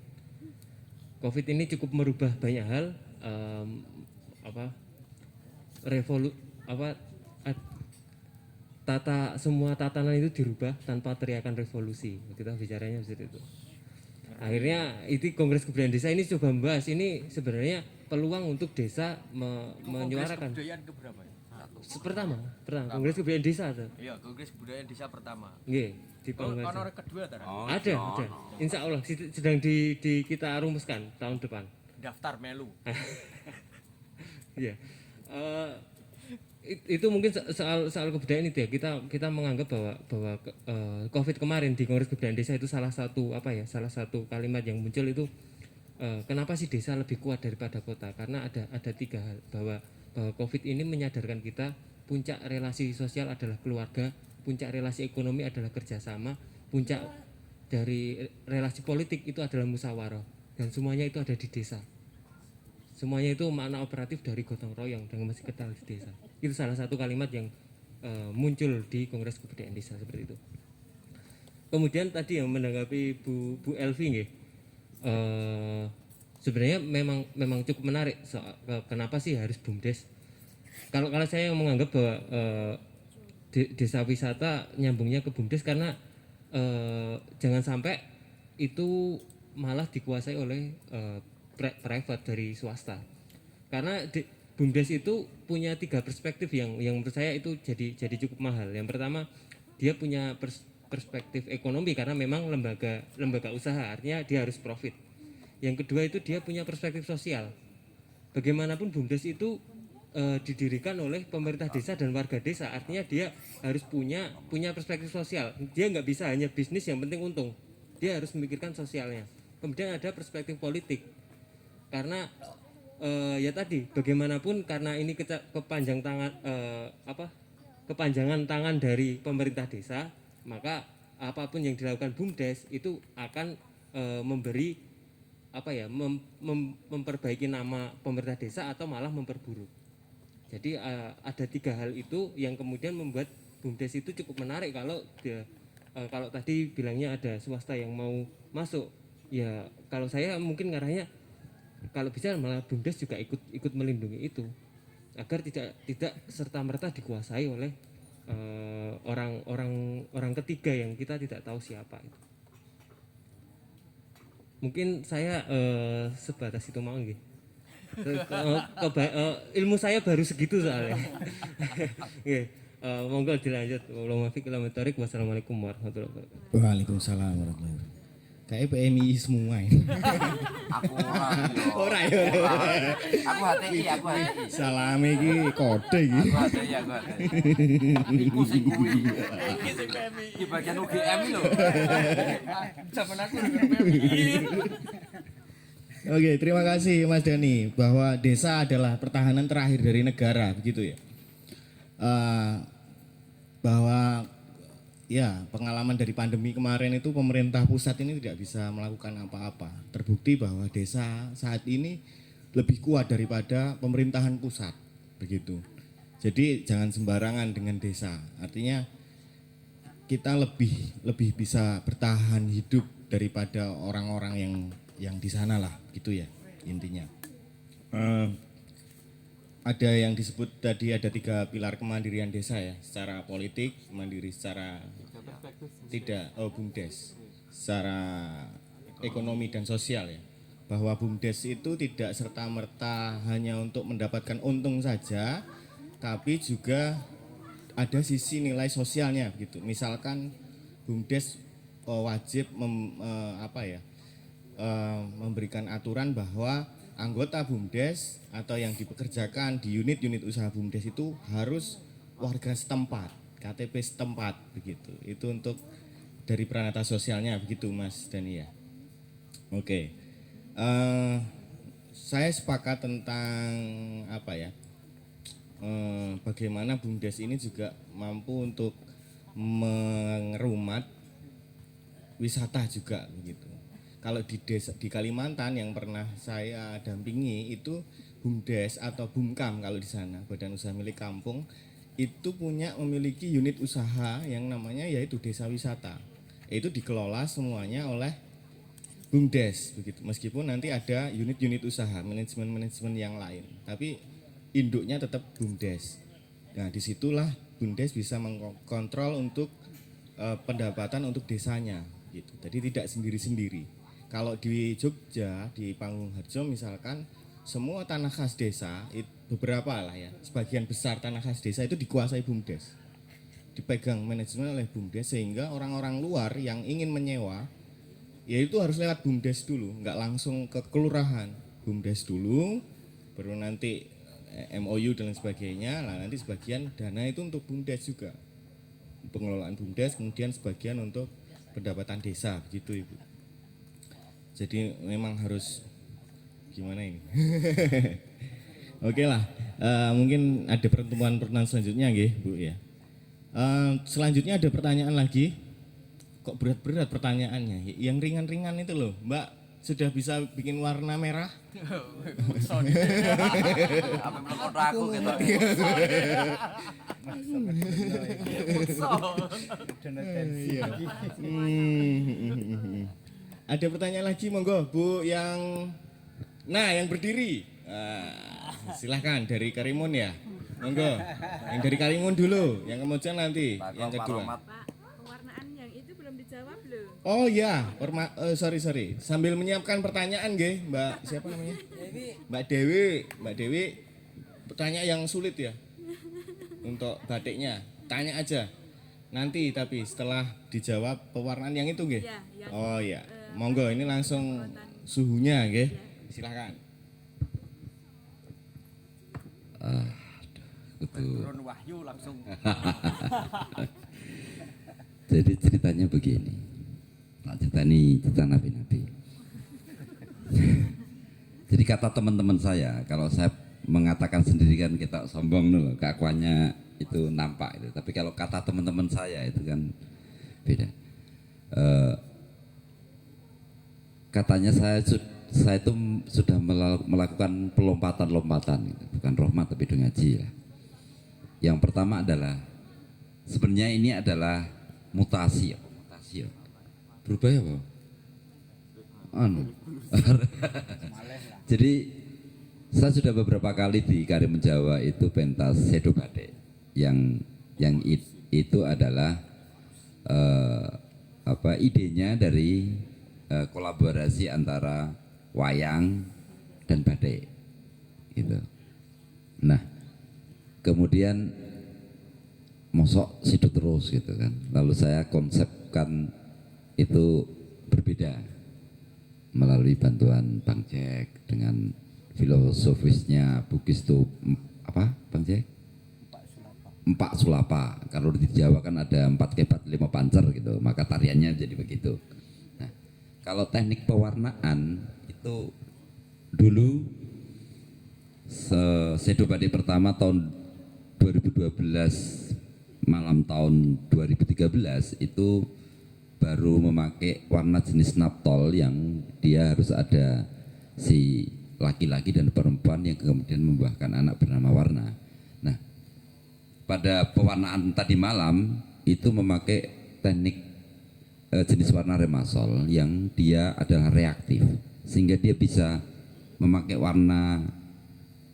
COVID ini cukup merubah banyak hal, semua tatanan itu dirubah tanpa teriakan revolusi. Kita bicaranya seperti itu. Akhirnya itu Kongres Kebudayaan Desa ini coba membahas ini sebenarnya peluang untuk desa menyuarakan. Kebudayaan keberapa ya? Pertama, Kongres Kebudayaan Desa tuh. Iya, Kongres Kebudayaan Desa pertama. Nggih, di Kongres. Kan orang kedua tadi. Ada. Insya Allah sedang kita rumuskan tahun depan. Daftar melu. Iya. Itu mungkin soal kebudayaan itu ya. Kita menganggap bahwa COVID kemarin di Kongres Kebudayaan Desa itu salah satu kalimat yang muncul itu kenapa sih desa lebih kuat daripada kota? Karena ada tiga hal, bahwa COVID ini menyadarkan kita puncak relasi sosial adalah keluarga, puncak relasi ekonomi adalah kerjasama, puncak dari relasi politik itu adalah musyawarah, dan semuanya itu ada di desa. Semuanya itu makna operatif dari gotong royong dan masih kental di desa. Itu salah satu kalimat yang muncul di Kongres Kebudayaan Desa seperti itu. Kemudian tadi yang menanggapi Bu Elvi nggih, sebenarnya memang cukup menarik soal kenapa sih harus BUMDes. Kalau saya menganggap bahwa desa wisata nyambungnya ke BUMDes karena jangan sampai itu malah dikuasai oleh private dari swasta. Karena BUMDes itu punya 3 perspektif yang menurut saya itu jadi cukup mahal. Yang pertama, dia punya perspektif ekonomi karena memang lembaga usaha, artinya dia harus profit. Yang kedua itu dia punya perspektif sosial. Bagaimanapun BUMDes itu didirikan oleh pemerintah desa dan warga desa, artinya dia harus punya perspektif sosial. Dia nggak bisa hanya bisnis yang penting untung, dia harus memikirkan sosialnya. Kemudian ada perspektif politik, karena ya tadi bagaimanapun karena ini kepanjangan tangan dari pemerintah desa, maka apapun yang dilakukan BUMDes itu akan memberi memperbaiki nama pemerintah desa atau malah memperburuk. Jadi ada 3 hal itu yang kemudian membuat BUMDes itu cukup menarik. Kalau tadi bilangnya ada swasta yang mau masuk, ya kalau saya mungkin ngarahnya kalau bisa malah BUMDes juga ikut melindungi itu agar tidak serta merta dikuasai oleh orang ketiga yang kita tidak tahu siapa itu. Mungkin saya sebatas itu mau nggih. Ilmu saya baru segitu soalnya. Nggih. Monggo dilanjut. Wassalamualaikum warahmatullahi wabarakatuh. Waalaikumsalam warahmatullahi wabarakatuh. Kayak PMI semua ini. Aku ora yo. Aku HTI. Salam iki kode iki. Aku HTI. Iku sing kuwi. Iki sing PMI. Iki bagian UGM lho. Zaman aku PMI. Oke, terima kasih Mas Dani bahwa desa adalah pertahanan terakhir dari negara, begitu ya. Bahwa ya pengalaman dari pandemi kemarin itu pemerintah pusat ini tidak bisa melakukan apa-apa. Terbukti bahwa desa saat ini lebih kuat daripada pemerintahan pusat, begitu. Jadi jangan sembarangan dengan desa. Artinya kita lebih bisa bertahan hidup daripada orang-orang yang di sana lah, gitu ya intinya. Ada yang disebut tadi ada 3 pilar kemandirian desa ya, secara politik mandiri, secara BUMDes, secara ekonomi dan sosial ya. Bahwa BUMDes itu tidak serta-merta hanya untuk mendapatkan untung saja, tapi juga ada sisi nilai sosialnya gitu. Misalkan BUMDes wajib memberikan aturan bahwa anggota BUMDes atau yang dipekerjakan di unit-unit usaha BUMDes itu harus warga setempat, KTP setempat begitu. Itu untuk dari peranata sosialnya begitu Mas Dani ya. Oke. Saya sepakat tentang bagaimana BUMDes ini juga mampu untuk mengerumat wisata juga begitu. Kalau di desa di Kalimantan yang pernah saya dampingi itu BUMDes atau BUMKAM kalau di sana, Badan Usaha Milik Kampung, itu memiliki unit usaha yang namanya yaitu desa wisata. Itu dikelola semuanya oleh BUMDes begitu. Meskipun nanti ada unit-unit usaha, manajemen-manajemen yang lain, tapi induknya tetap BUMDes. Nah, disitulah BUMDes bisa mengkontrol untuk pendapatan untuk desanya gitu. Jadi tidak sendiri-sendiri. Kalau di Jogja, di Panggung Harjo misalkan, semua tanah khas desa, beberapa lah ya, sebagian besar tanah khas desa itu dikuasai BUMDes. Dipegang manajemen oleh BUMDes sehingga orang-orang luar yang ingin menyewa, ya itu harus lewat BUMDes dulu, nggak langsung ke kelurahan. BUMDes dulu, baru nanti MOU dan lain sebagainya, lah nanti sebagian dana itu untuk BUMDes juga. Pengelolaan BUMDes, kemudian sebagian untuk pendapatan desa, begitu Ibu. Jadi memang harus gimana ini? Oke lah, mungkin ada pertemuan selanjutnya nggih, Bu ya. Selanjutnya ada pertanyaan lagi. Kok berat-berat pertanyaannya? Yang ringan-ringan itu loh, Mbak. Sudah bisa bikin warna merah? Apa melekot aku gitu. Ada pertanyaan lagi monggo Bu yang berdiri. Silahkan dari Karimun ya. Monggo. Yang dari Karimun dulu, yang kemudian nanti yang kedua. Pewarnaan yang itu belum dijawab loh. Oh ya, sorry. Sambil menyiapkan pertanyaan nggih, Mbak siapa namanya? Mbak Dewi. Pertanyaan yang sulit ya. Untuk batiknya. Tanya aja. Nanti tapi setelah dijawab pewarnaan yang itu nggih. Ya, oh ya. Monggo ini langsung suhunya nggih. Silakan. Turun wahyu langsung. Jadi ceritanya begini, tak cerita nabi-nabi. Jadi kata teman-teman saya, kalau saya mengatakan sendiri kan kita sombong loh, keakuannya itu nampak itu. Tapi kalau kata teman-teman saya itu kan beda. Katanya saya itu sudah melakukan pelompatan-lompatan, gitu. Bukan rahmat tapi dengan ngaji lah. Yang pertama adalah sebenarnya ini adalah mutasi. Berubah ya, Pak? Jadi saya sudah beberapa kali di Karimun Jawa itu pentas Sedo Batik yang itu adalah idenya dari kolaborasi antara wayang dan batik gitu. Nah, kemudian mosok situ terus gitu kan. Lalu saya konsepkan itu berbeda melalui bantuan Bang Jack dengan filosofisnya Bugis itu apa Bang Jack? Empat sulapa. Kalau di Jawa kan ada 4 kebat 5 pancer gitu, maka tariannya jadi begitu. Nah, kalau teknik pewarnaan itu dulu Sedo Batik pertama tahun 2012 malam tahun 2013 itu baru memakai warna jenis naptol yang dia harus ada si laki-laki dan perempuan yang kemudian membuahkan anak bernama Warna. Nah, pada pewarnaan tadi malam itu memakai teknik jenis warna remasol yang dia adalah reaktif sehingga dia bisa memakai warna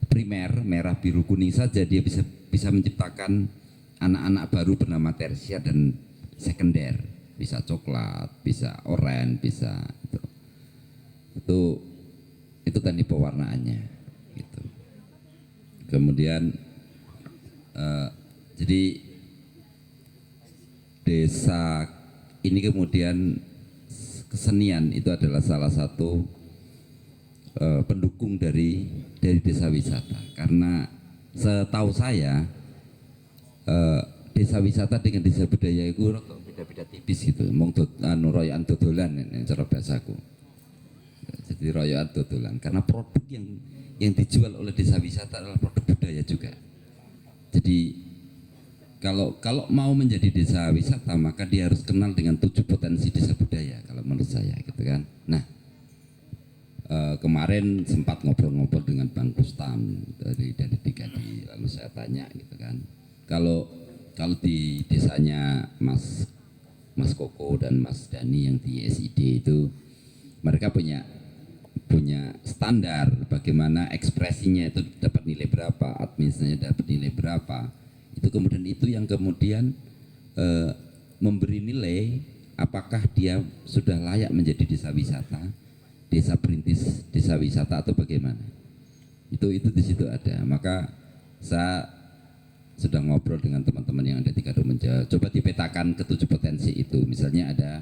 primer merah biru kuning saja dia bisa menciptakan anak-anak baru bernama tersier dan sekunder, bisa coklat, bisa oranye, bisa itu teknik pewarnaannya gitu. Kemudian jadi desa ini kemudian kesenian itu adalah salah satu pendukung dari desa wisata, karena setahu saya desa wisata dengan desa budaya itu beda-beda tipis gitu, mong royokan dodolan cara bahasaku. Jadi royokan dodolan karena produk yang dijual oleh desa wisata adalah produk budaya juga. Jadi kalau mau menjadi desa wisata maka dia harus kenal dengan 7 potensi desa budaya kalau menurut saya gitu kan. Nah, kemarin sempat ngobrol-ngobrol dengan Bang Kustam dari Dikadi, lalu saya tanya gitu kan, kalau di desanya Mas Koko dan Mas Dani yang di SID itu mereka punya standar bagaimana ekspresinya itu dapat nilai berapa, adminnya dapat nilai berapa, itu yang kemudian memberi nilai apakah dia sudah layak menjadi desa wisata, desa perintis, desa wisata atau bagaimana. Itu di situ ada. Maka saya sudah ngobrol dengan teman-teman yang ada di Kadomenja. Coba dipetakan ke-7 potensi itu. Misalnya ada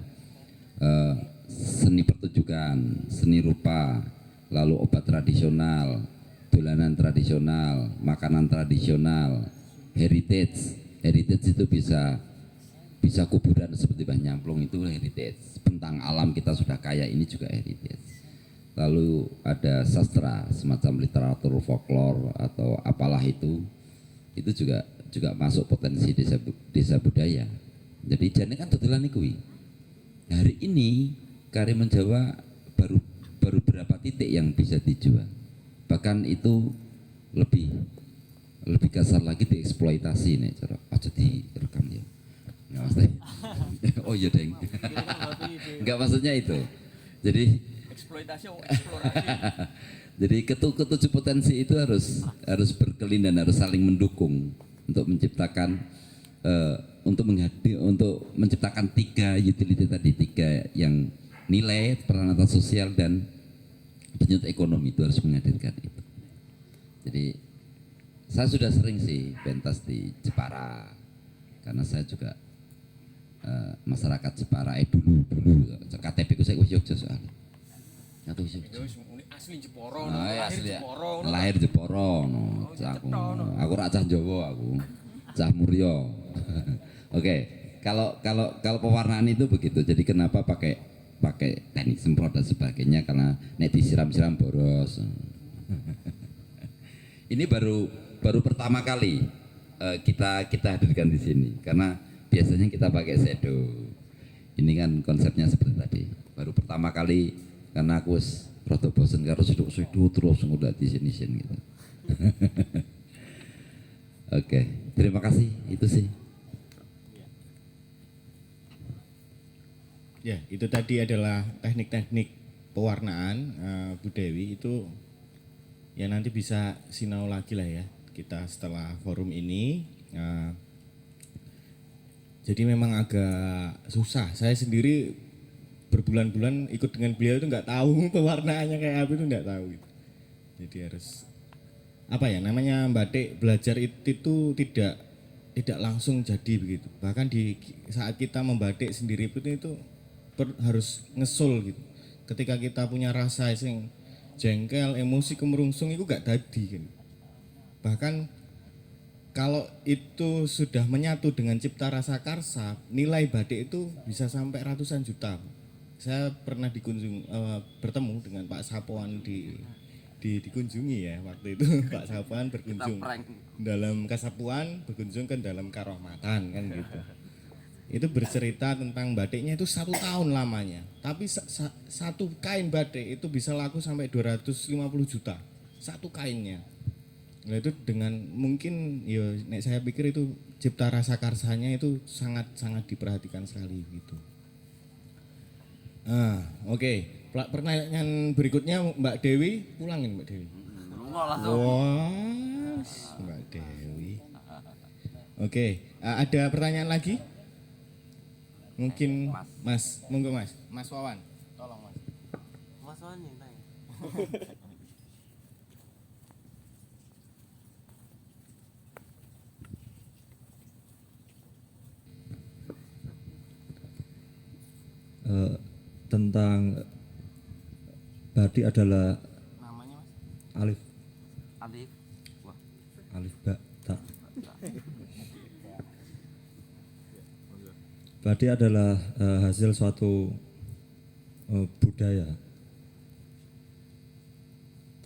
seni pertunjukan, seni rupa, lalu obat tradisional, dolanan tradisional, makanan tradisional, heritage. Heritage itu bisa kuburan seperti Mbah Nyamplung, itu heritage. Bentang alam kita sudah kaya, ini juga heritage. Lalu ada sastra semacam literatur folklore atau apalah itu juga masuk potensi desa budaya. Jadi jane kan dodolan kuwi. Hari ini Karimun Jawa baru berapa titik yang bisa dijual. Bahkan itu lebih kasar lagi dieksploitasi nih cara aja direkam ya. Nggak maksudnya. Oh iya deng. Enggak maksudnya itu. Jadi eksploitasi eksplorasi. Jadi ketujuh potensi itu harus berkelin dan harus saling mendukung untuk menciptakan untuk menciptakan 3 utility tadi, 3 yang nilai, peranatan sosial dan denyut ekonomi itu harus menghadirkan itu. Jadi saya sudah sering sih pentas di Jepara karena saya juga masyarakat Jepara dulu KTP ku saya Yogyakarta soalnya. Atau Asli Jeporo, lahir Jeporo, aku racah Jawa, aku cah Muryo. Oke, kalau pewarnaan itu begitu. Jadi kenapa pakai teknik semprot dan sebagainya, karena nek disiram-siram boros. Ini baru pertama kali kita hadirkan di sini, karena biasanya kita pakai shadow. Ini kan konsepnya seperti tadi. Baru pertama kali karena aku rada bosen karo sidu terus udah di sini gitu. Oke, terima kasih, itu sih. Ya, itu tadi adalah teknik-teknik pewarnaan Bu Dewi, itu ya nanti bisa sinau lagi lah ya kita setelah forum ini. Jadi memang agak susah. Saya sendiri berbulan-bulan ikut dengan beliau itu nggak tahu pewarnaannya kayak apa, itu nggak tahu gitu. Jadi harus apa ya namanya batik, belajar itu tidak langsung jadi begitu. Bahkan di saat kita membatik sendiri pun itu harus ngesul gitu. Ketika kita punya rasa yang jengkel, emosi, kemerungsung itu gak tadi gitu. Bahkan kalau itu sudah menyatu dengan cipta rasa karsa, nilai batik itu bisa sampai ratusan juta. Saya pernah bertemu dengan Pak Sapoan di dikunjungi ya waktu itu. Pak Sapuan berkunjung dalam Kasapuan, berkunjung ke dalam Karohmatan kan gitu. Itu bercerita tentang batiknya itu 1 tahun lamanya, tapi satu kain batik itu bisa laku sampai 250 juta satu kainnya. Nah itu dengan mungkin ya saya pikir itu cipta rasa karsanya itu sangat diperhatikan sekali gitu. Oke. Pertanyaan berikutnya Mbak Dewi, pulangin Mbak Dewi. Wah, Mbak Dewi. Oke, ada pertanyaan lagi? Mungkin Mas, monggo Mas. Mas Wawan, tolong Mas. Mas Wan nyantai. Tentang batik adalah Namanya Mas? alif Alif. Wah. alif ba ta. Batik adalah hasil suatu budaya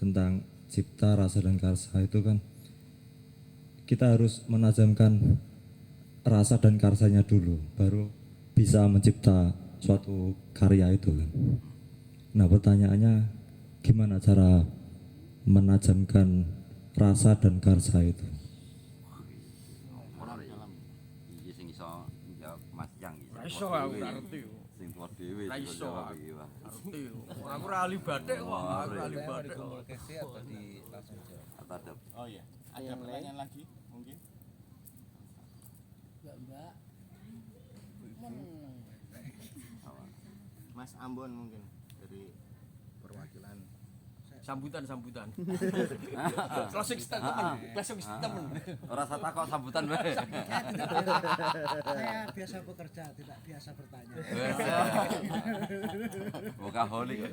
tentang cipta, rasa dan karsa itu kan kita harus menajamkan rasa dan karsanya dulu baru bisa mencipta suatu karya itu kan. Nah pertanyaannya gimana cara menajamkan rasa dan karsa itu? Iso aku ngerti. Sing tuwa dhewe Iso aku ngerti. Aku ora ahli batik kok, aku ahli batik. Oh iya, ada pertanyaan lagi mungkin? Mas Ambon mungkin dari perwakilan Sambutan. Closing statement. Ora usah takok sambutan wae. Saya biasa bekerja, tidak biasa bertanya. Workaholic.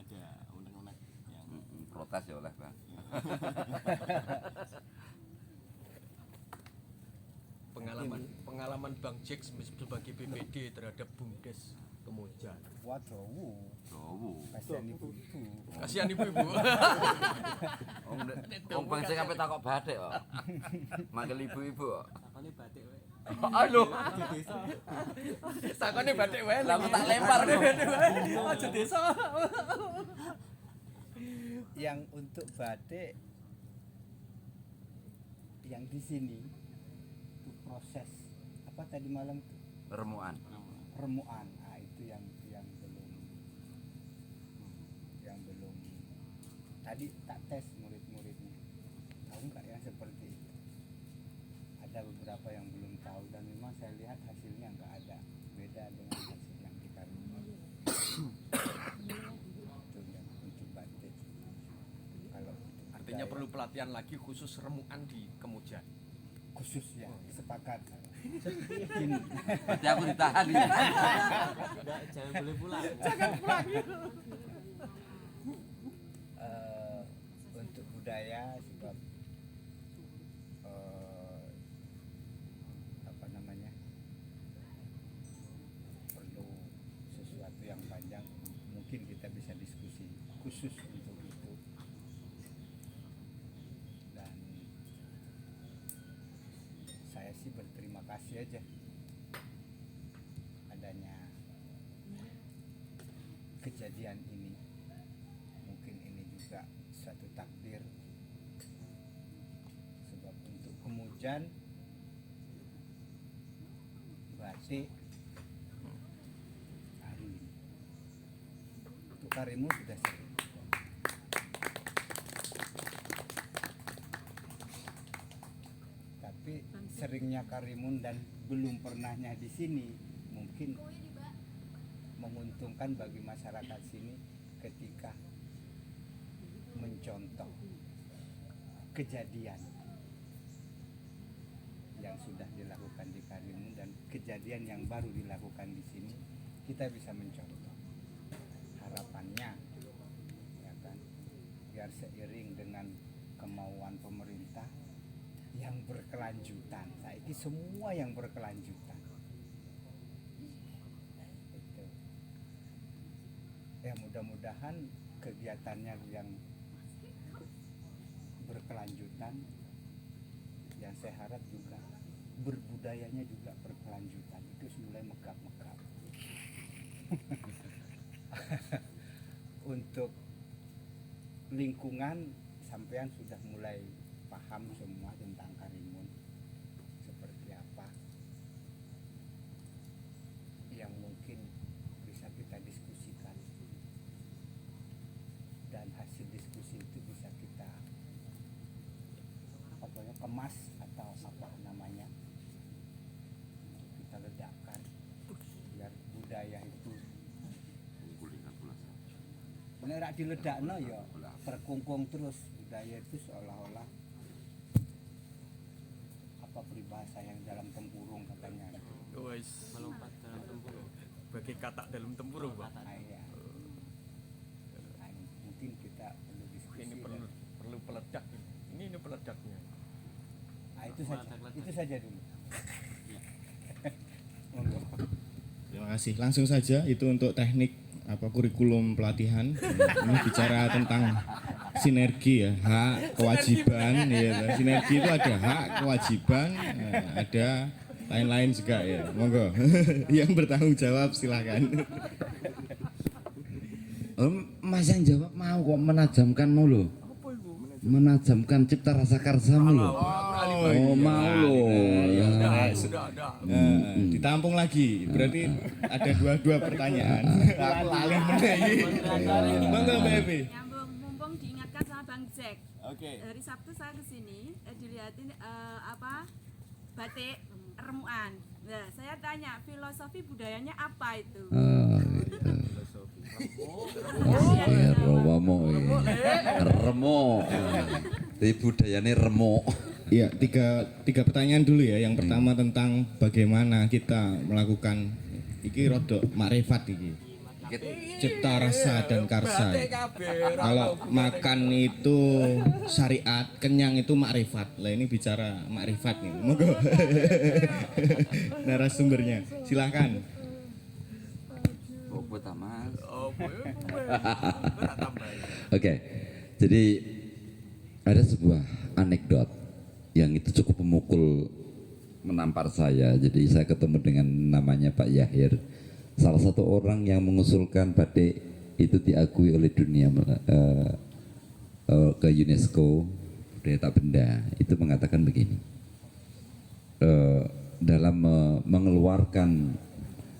ada unek-unek yang Protes ya oleh, Bang. Pengalaman Bang Jack sebagai BPD terhadap BUMDes Kemujan. Waduh, kasihan ibu-ibu. Kasihan ibu-ibu. Wong Bang sing ape takok batik kok. Manggil ibu-ibu kok. Takone batik wae. Aduh. Sakone batik wae. Lah aku tak lempar kok. Aja desa. Yang untuk batik yang di sini itu proses apa tadi malam itu Remukan. remukan. Nah, itu yang belum tadi tak tes murid-muridnya tahu nggak ya seperti itu. Ada beberapa yang belum tahu dan memang saya lihat hasilnya nggak ada beda dengan hasil yang di Karimun. Itu yang untuk batik. Kalau untuk Artinya budaya, perlu pelatihan lagi khusus remukan di Kemujan. khusus ya sepakat. Berarti aku ditahan ya. Jangan boleh pulang. Untuk budaya sebab apa namanya perlu sesuatu yang panjang, mungkin kita bisa diskusi khusus untuk itu. Dan saya sih berterima kasih aja adanya kejadian ini. Mungkin ini juga suatu takdir sebab untuk Kemujan batik hari ini untuk Karimun sudah sering. Tapi seringnya Karimun dan belum pernahnya di sini mungkin menguntungkan bagi masyarakat sini ketika mencontoh kejadian yang sudah dilakukan di Karimun dan kejadian yang baru dilakukan di sini, kita bisa mencontoh. Harapannya ya kan, biar seiring dengan kemauan pemerintah yang berkelanjutan. Saiki semua yang berkelanjutan. Itu. Ya mudah-mudahan kegiatannya yang berkelanjutan, yang saya harap juga berbudayanya juga berkelanjutan, itu mulai megap-megap. Untuk lingkungan sampean sudah mulai paham semua tentang Karimun seperti apa yang mungkin bisa kita diskusikan, dan hasil diskusi itu bisa kita kemas atau apa namanya, kita ledakan biar budaya itu bener diledakno ya terkungkung terus. Budaya itu seolah-olah apa peribahasa yang dalam tempurung katanya. Wes melompat dalam tempurung. Bagi kata dalam tempurung, Pak. Iya. Nah, mungkin kita perlu diskusi. Ini perlu peledak ini. Ini peledaknya. Nah, itu saja dulu. Terima kasih. Langsung saja itu untuk teknik kurikulum pelatihan. Ini bicara tentang sinergi ya, hak, kewajiban ya. Sinergi itu ada hak, kewajiban, ada lain-lain juga ya. Monggo. Yang bertanggung jawab silahkan. Mas yang jawab mau kok menajamkan mulu. Menajamkan cipta rasa karsa mulu. Mau loh. Sudah ada. Ditampung lagi. Berarti ada dua pertanyaan. Aku lali meneh. Monggo Mbak Evi. Nyambung, mumpung diingatkan sama Bang Jack. Oke. Hari Sabtu saya kesini, dilihatin batik remuan. Nah, saya tanya filosofi budayanya apa itu? Remo. Jadi budayanya remo. Iya, tiga pertanyaan dulu ya. Yang pertama tentang bagaimana kita melakukan iki rodok makrifat iki. Cipta rasa dan karsa. Kalau makan itu syariat, kenyang itu makrifat. Lah ini bicara makrifat nih. Monggo. Narasumbernya. Silahkan. Pertama. Oke. Jadi ada sebuah anekdot yang itu cukup memukul, menampar saya. Jadi saya ketemu dengan namanya Pak Yahir, salah satu orang yang mengusulkan batik itu diakui oleh dunia ke UNESCO budaya tak benda. Itu mengatakan begini, dalam mengeluarkan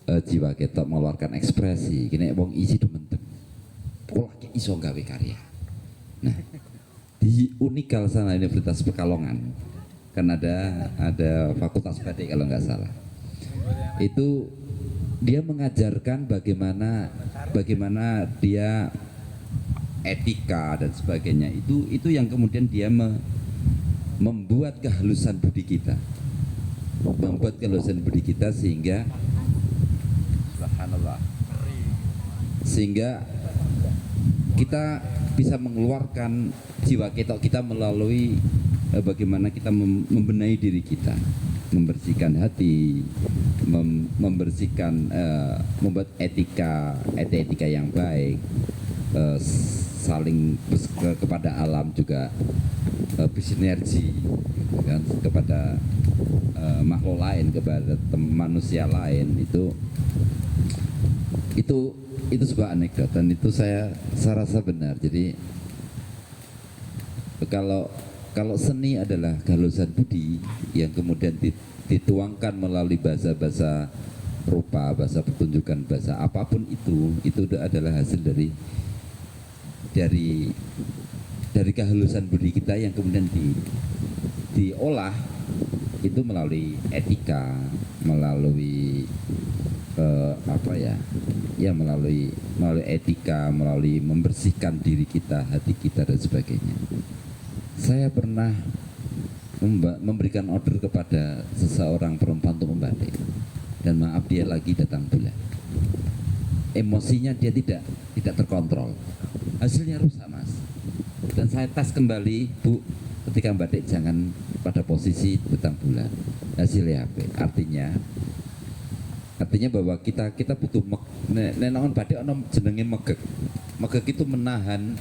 jiwa ketok, mengeluarkan ekspresi kini wong isi demen-demen pola iso gawe karya. Nah, di Unikal sana Universitas Pekalongan kan ada fakultas batik kalau nggak salah. Itu dia mengajarkan bagaimana dia etika dan sebagainya. Itu yang kemudian dia membuat kehalusan budi kita. Membuat kehalusan budi kita sehingga subhanallah. Sehingga kita bisa mengeluarkan jiwa kita melalui bagaimana kita membenahi diri kita, membersihkan hati, membersihkan, membuat etika yang baik, saling kepada alam juga bersinergi kan, kepada makhluk lain, kepada manusia lain. Itu sebuah anekdot dan itu saya rasa benar. Jadi kalau seni adalah kehalusan budi yang kemudian dituangkan melalui bahasa rupa, bahasa pertunjukan, bahasa apapun itu adalah hasil dari kehalusan budi kita yang kemudian diolah itu melalui etika, melalui melalui etika, melalui membersihkan diri kita, hati kita dan sebagainya. Saya pernah memberikan order kepada seseorang perempuan untuk membatik, dan maaf dia lagi datang bulan. Emosinya dia tidak terkontrol, hasilnya rusak mas. Dan saya tes kembali, Bu, ketika batik jangan pada posisi datang bulan, hasilnya apa? Artinya Artinya bahwa kita butuh nenaon batik ono jenenge megek. Megek itu menahan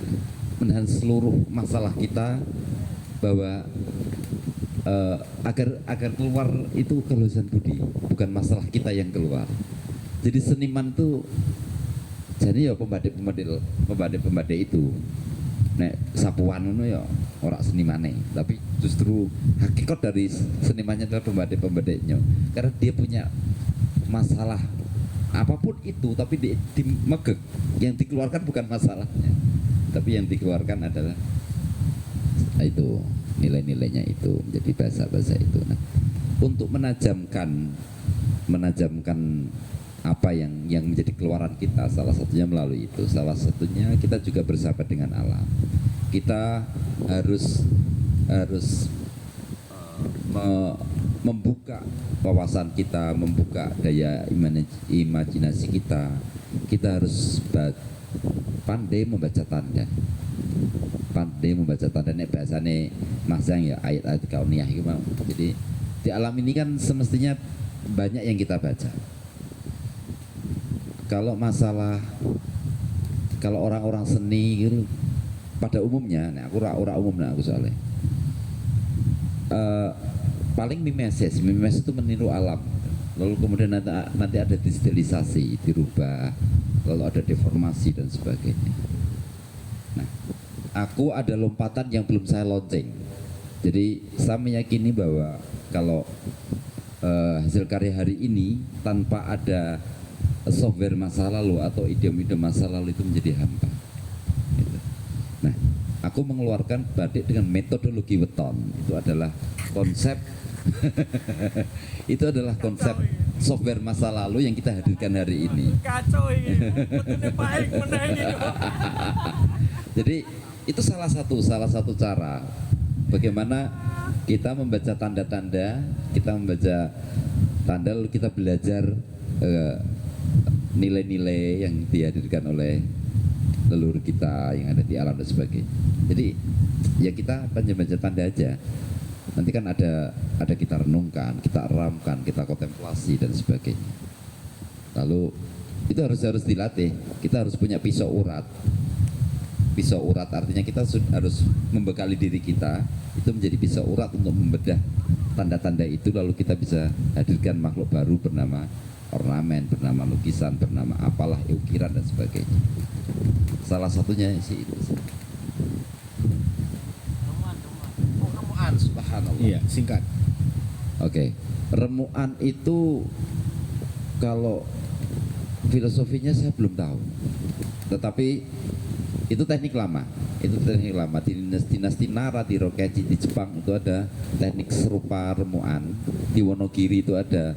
seluruh masalah kita, bahwa agar keluar itu keluasan budi, bukan masalah kita yang keluar. Jadi seniman tuh jadi ya pembadik itu nek sapuan ngono ya ora senimane, tapi justru hakikat dari senimannya adalah pembadik-pembadiknya, karena dia punya masalah apapun itu, tapi di megek yang dikeluarkan bukan masalahnya, tapi yang dikeluarkan adalah itu nilai-nilainya, itu menjadi bahasa-bahasa itu. Nah, untuk menajamkan apa yang menjadi keluaran kita, salah satunya melalui itu, salah satunya kita juga bersahabat dengan alam. Kita harus membuka wawasan kita, membuka daya imajinasi kita. Kita harus pandai membaca tanda. Pandai membaca tanda, nek bahasane Mas Yang ya ayat-ayat kauniyah itu mau. Jadi di alam ini kan semestinya banyak yang kita baca. Kalau orang-orang seni gitu, pada umumnya, nah aku ora umum nah aku soalnya. Paling mimes itu meniru alam, lalu kemudian nanti ada distilisasi, dirubah, lalu ada deformasi dan sebagainya. Nah, aku ada lompatan yang belum saya lonceng, jadi saya meyakini bahwa kalau hasil karya hari ini tanpa ada software masa lalu atau idiom-idiom masa lalu itu menjadi hampa gitu. Nah, aku mengeluarkan batik dengan metodologi weton, itu adalah konsep itu adalah konsep software masa lalu yang kita hadirkan hari ini. Kacau ini, betulnya baik menang. Jadi itu salah satu cara bagaimana kita membaca tanda-tanda, kita membaca tanda lalu kita belajar nilai-nilai yang dihadirkan oleh leluhur kita yang ada di alam dan sebagainya. Jadi ya kita baca tanda aja. Nanti kan ada kita renungkan, kita eramkan, kita kontemplasi dan sebagainya. Lalu itu harus dilatih. Kita harus punya pisau urat. Pisau urat artinya kita harus membekali diri kita itu menjadi pisau urat untuk membedah tanda-tanda itu, lalu kita bisa hadirkan makhluk baru bernama ornamen, bernama lukisan, bernama apalah, ukiran dan sebagainya. Salah satunya sih itu. Remuan, subhanallah. Iya, singkat. Oke, remuan itu kalau filosofinya saya belum tahu, tetapi itu teknik lama. Itu teknik lama di dinasti Nara, di Rokeji di Jepang itu ada teknik serupa remuan. Di Wonogiri itu ada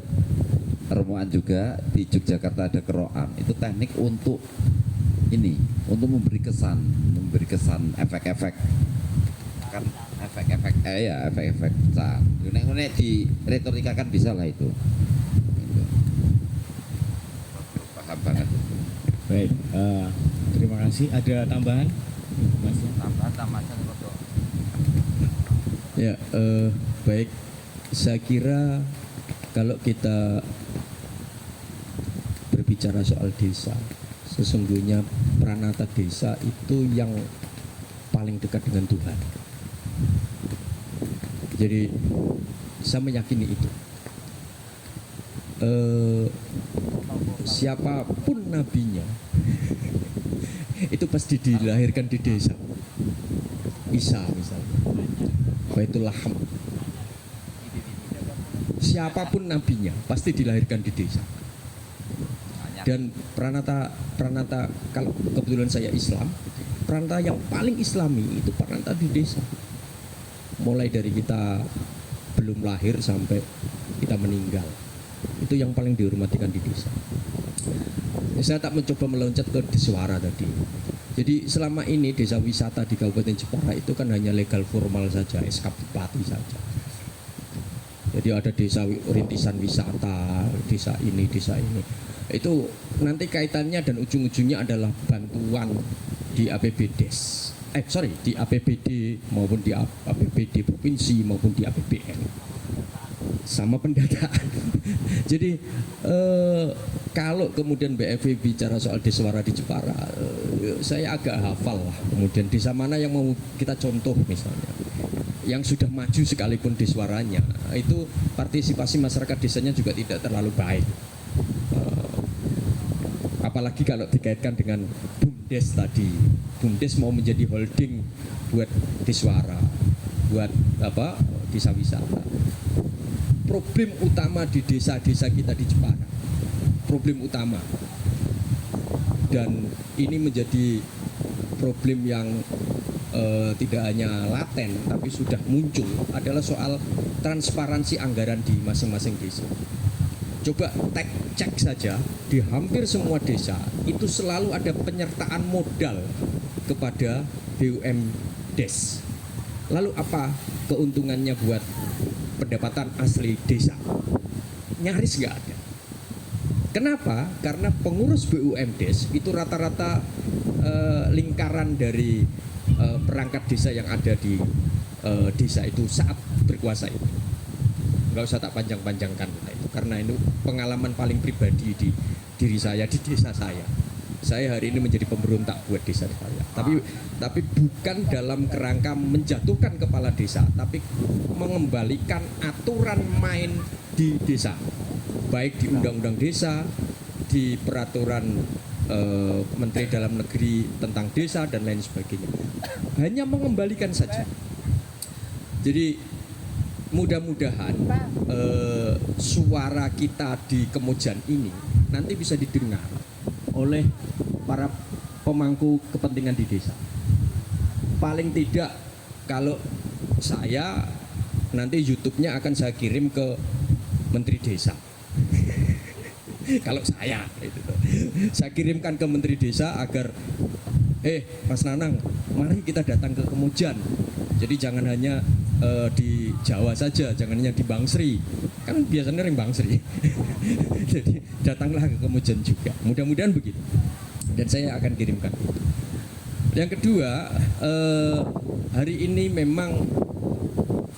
remuan juga, di Yogyakarta ada keroan. Itu teknik untuk ini, untuk memberi kesan efek-efek, kan efek-efek efek-efek kesan. Nek di retorika kan bisa lah itu. Gitu. Paham banget. Baik, terima kasih. Ada tambahan? Mas? Tambahan Ya, baik. Saya kira kalau kita berbicara soal desa, sesungguhnya pranata desa itu yang paling dekat dengan Tuhan. Jadi saya meyakini itu. Siapapun nabinya itu pasti dilahirkan di desa. Isa misalnya, Baitul Laham. Siapapun nabinya pasti dilahirkan di desa. Dan pranata kalau kebetulan saya Islam, pranata yang paling Islami itu pranata di desa. Mulai dari kita belum lahir sampai kita meninggal, itu yang paling dihormatikan di desa. Saya tak mencoba meloncat ke Deswara tadi. Jadi selama ini desa wisata di Kabupaten Jepara itu kan hanya legal formal saja, SK Bupati saja. Jadi ada desa rintisan wisata, desa ini, desa ini. Itu nanti kaitannya dan ujung-ujungnya adalah bantuan di APBDes. di APBD maupun di APBD provinsi maupun di APBN sama pendataan. Jadi kalau kemudian BFV bicara soal Deswara di Jepara, saya agak hafal lah. Kemudian desa mana yang mau kita contoh misalnya, yang sudah maju sekalipun Deswaranya, itu partisipasi masyarakat desanya juga tidak terlalu baik. Apalagi kalau dikaitkan dengan BUMDes tadi, BUMDes mau menjadi holding buat Deswara, buat desa wisata. Problem utama di desa-desa kita di Jepara, problem utama, dan ini menjadi problem yang tidak hanya laten tapi sudah muncul, adalah soal transparansi anggaran di masing-masing desa. Coba cek saja, di hampir semua desa itu selalu ada penyertaan modal kepada BUMDes. Lalu apa keuntungannya buat pendapatan asli desa? Nyaris nggak ada. Kenapa? Karena pengurus BUMDes itu rata-rata lingkaran dari perangkat desa yang ada di desa itu saat berkuasa itu. Nggak usah tak panjang-panjangkan itu, karena itu pengalaman paling pribadi di diri saya di desa saya. Saya hari ini menjadi pemberontak buat desa saya. Tapi bukan dalam kerangka menjatuhkan kepala desa, tapi mengembalikan aturan main di desa, baik di undang-undang desa, di peraturan Menteri Dalam Negeri tentang desa dan lain sebagainya. Hanya mengembalikan saja. Jadi mudah-mudahan suara kita di Kemujan ini nanti bisa didengar oleh para pemangku kepentingan di desa. Paling tidak kalau saya nanti YouTube-nya akan saya kirim ke Menteri Desa. Kalau saya itu, saya kirimkan ke Menteri Desa agar Mas Nanang, mari kita datang ke Kemujan. Jadi jangan hanya di Jawa saja, jangan hanya di Bangsri. Kan biasanya orang Bangsri. Jadi datanglah ke Kemujan juga. Mudah-mudahan begitu. Dan saya akan kirimkan itu. Yang kedua, hari ini memang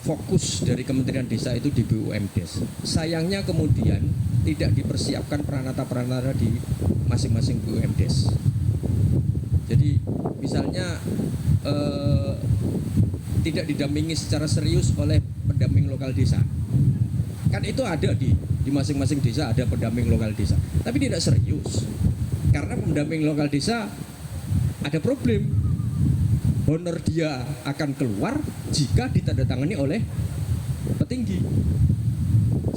fokus dari Kementerian Desa itu di BUMDes. Sayangnya kemudian tidak dipersiapkan peranata-peranata di masing-masing BUMDes. Jadi misalnya tidak didampingi secara serius oleh pendamping lokal desa. Kan itu ada di masing-masing desa ada pendamping lokal desa, tapi tidak serius. Karena pendamping lokal desa ada problem. Honor dia akan keluar jika ditandatangani oleh petinggi.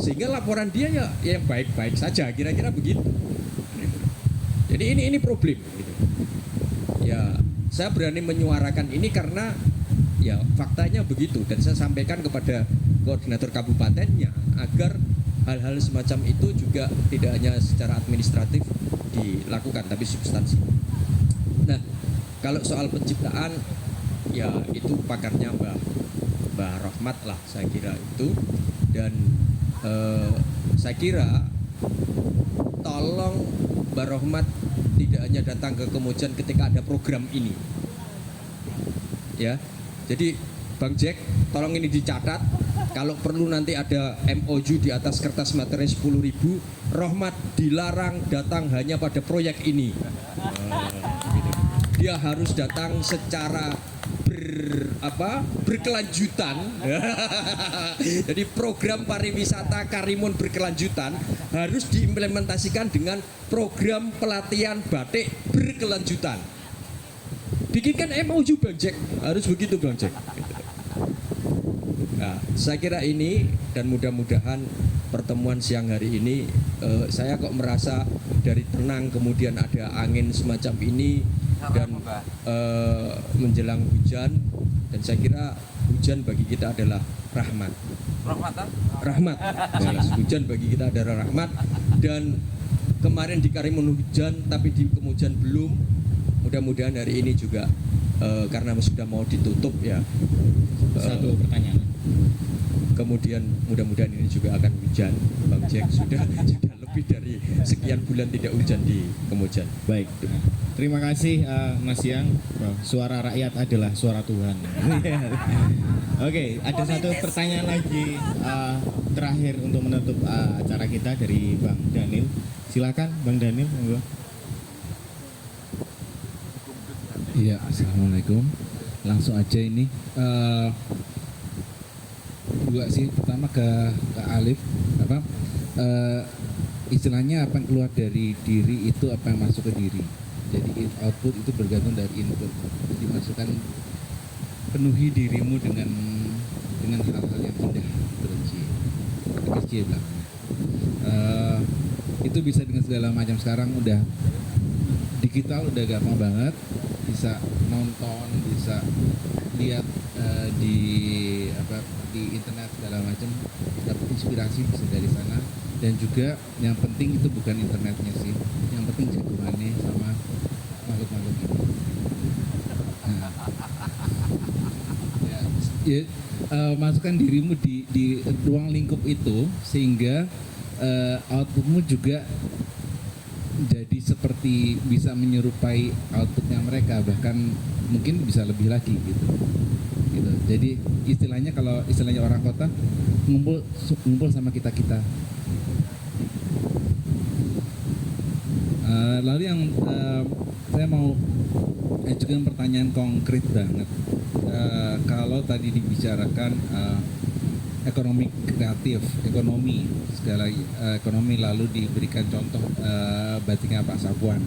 Sehingga laporan dia ya yang baik-baik saja, kira-kira begitu. Jadi ini problem gitu. Ya, saya berani menyuarakan ini karena ya faktanya begitu, dan saya sampaikan kepada koordinator kabupatennya agar hal-hal semacam itu juga tidak hanya secara administratif dilakukan tapi substansi. Nah, kalau soal penciptaan ya itu pakarnya Mbah Rohmat lah saya kira itu, dan saya kira tolong Mbah Rohmat tidak hanya datang ke Kemujan ketika ada program ini ya. Jadi Bang Jack, tolong ini dicatat. Kalau perlu nanti ada MOU di atas kertas materai 10.000, Rohmat dilarang datang hanya pada proyek ini. Dia harus datang secara berkelanjutan. Jadi program pariwisata Karimun berkelanjutan harus diimplementasikan dengan program pelatihan batik berkelanjutan. Bikinkan MOU Bang Jack, harus begitu Bang Jack. Nah, saya kira ini, dan mudah-mudahan pertemuan siang hari ini saya kok merasa dari tenang kemudian ada angin semacam ini dan menjelang hujan, dan saya kira hujan bagi kita adalah rahmat. Rahmat. Hujan bagi kita adalah rahmat, dan kemarin di Karimun hujan tapi di Kemujan belum. Mudah-mudahan hari ini juga karena sudah mau ditutup ya. Satu pertanyaan. Kemudian mudah-mudahan ini juga akan hujan. Bang Jack sudah lebih dari sekian bulan tidak hujan di Kemujan. Baik, terima kasih Mas Yang. Suara rakyat adalah suara Tuhan. Oke, ada satu pertanyaan lagi terakhir untuk menutup acara kita dari Bang Daniel. Silakan Bang Daniel. Monggo. Iya, assalamualaikum. Langsung aja ini. Dua sih, pertama ke Alif. Istilahnya apa yang keluar dari diri itu apa yang masuk ke diri. Jadi output itu bergantung dari input. Jadi masukkan, penuhi dirimu dengan hal-hal yang indah, kecil lah. Itu bisa dengan segala macam. Sekarang udah digital, udah gampang banget, bisa nonton, bisa lihat di internet segala macam, dapat inspirasi bisa dari sana. Dan juga yang penting itu bukan internetnya sih, yang penting jagoannya sama makhluk-makhluk ini. Masukkan dirimu di ruang lingkup itu sehingga outputmu juga jadi seperti bisa menyerupai outputnya mereka, bahkan mungkin bisa lebih lagi gitu. Jadi istilahnya, kalau istilahnya orang kota, ngumpul sama kita. Lalu yang saya mau ajukan pertanyaan konkret banget. Kalau tadi dibicarakan ekonomi kreatif, ekonomi lalu diberikan contoh batiknya Pak Sapuan.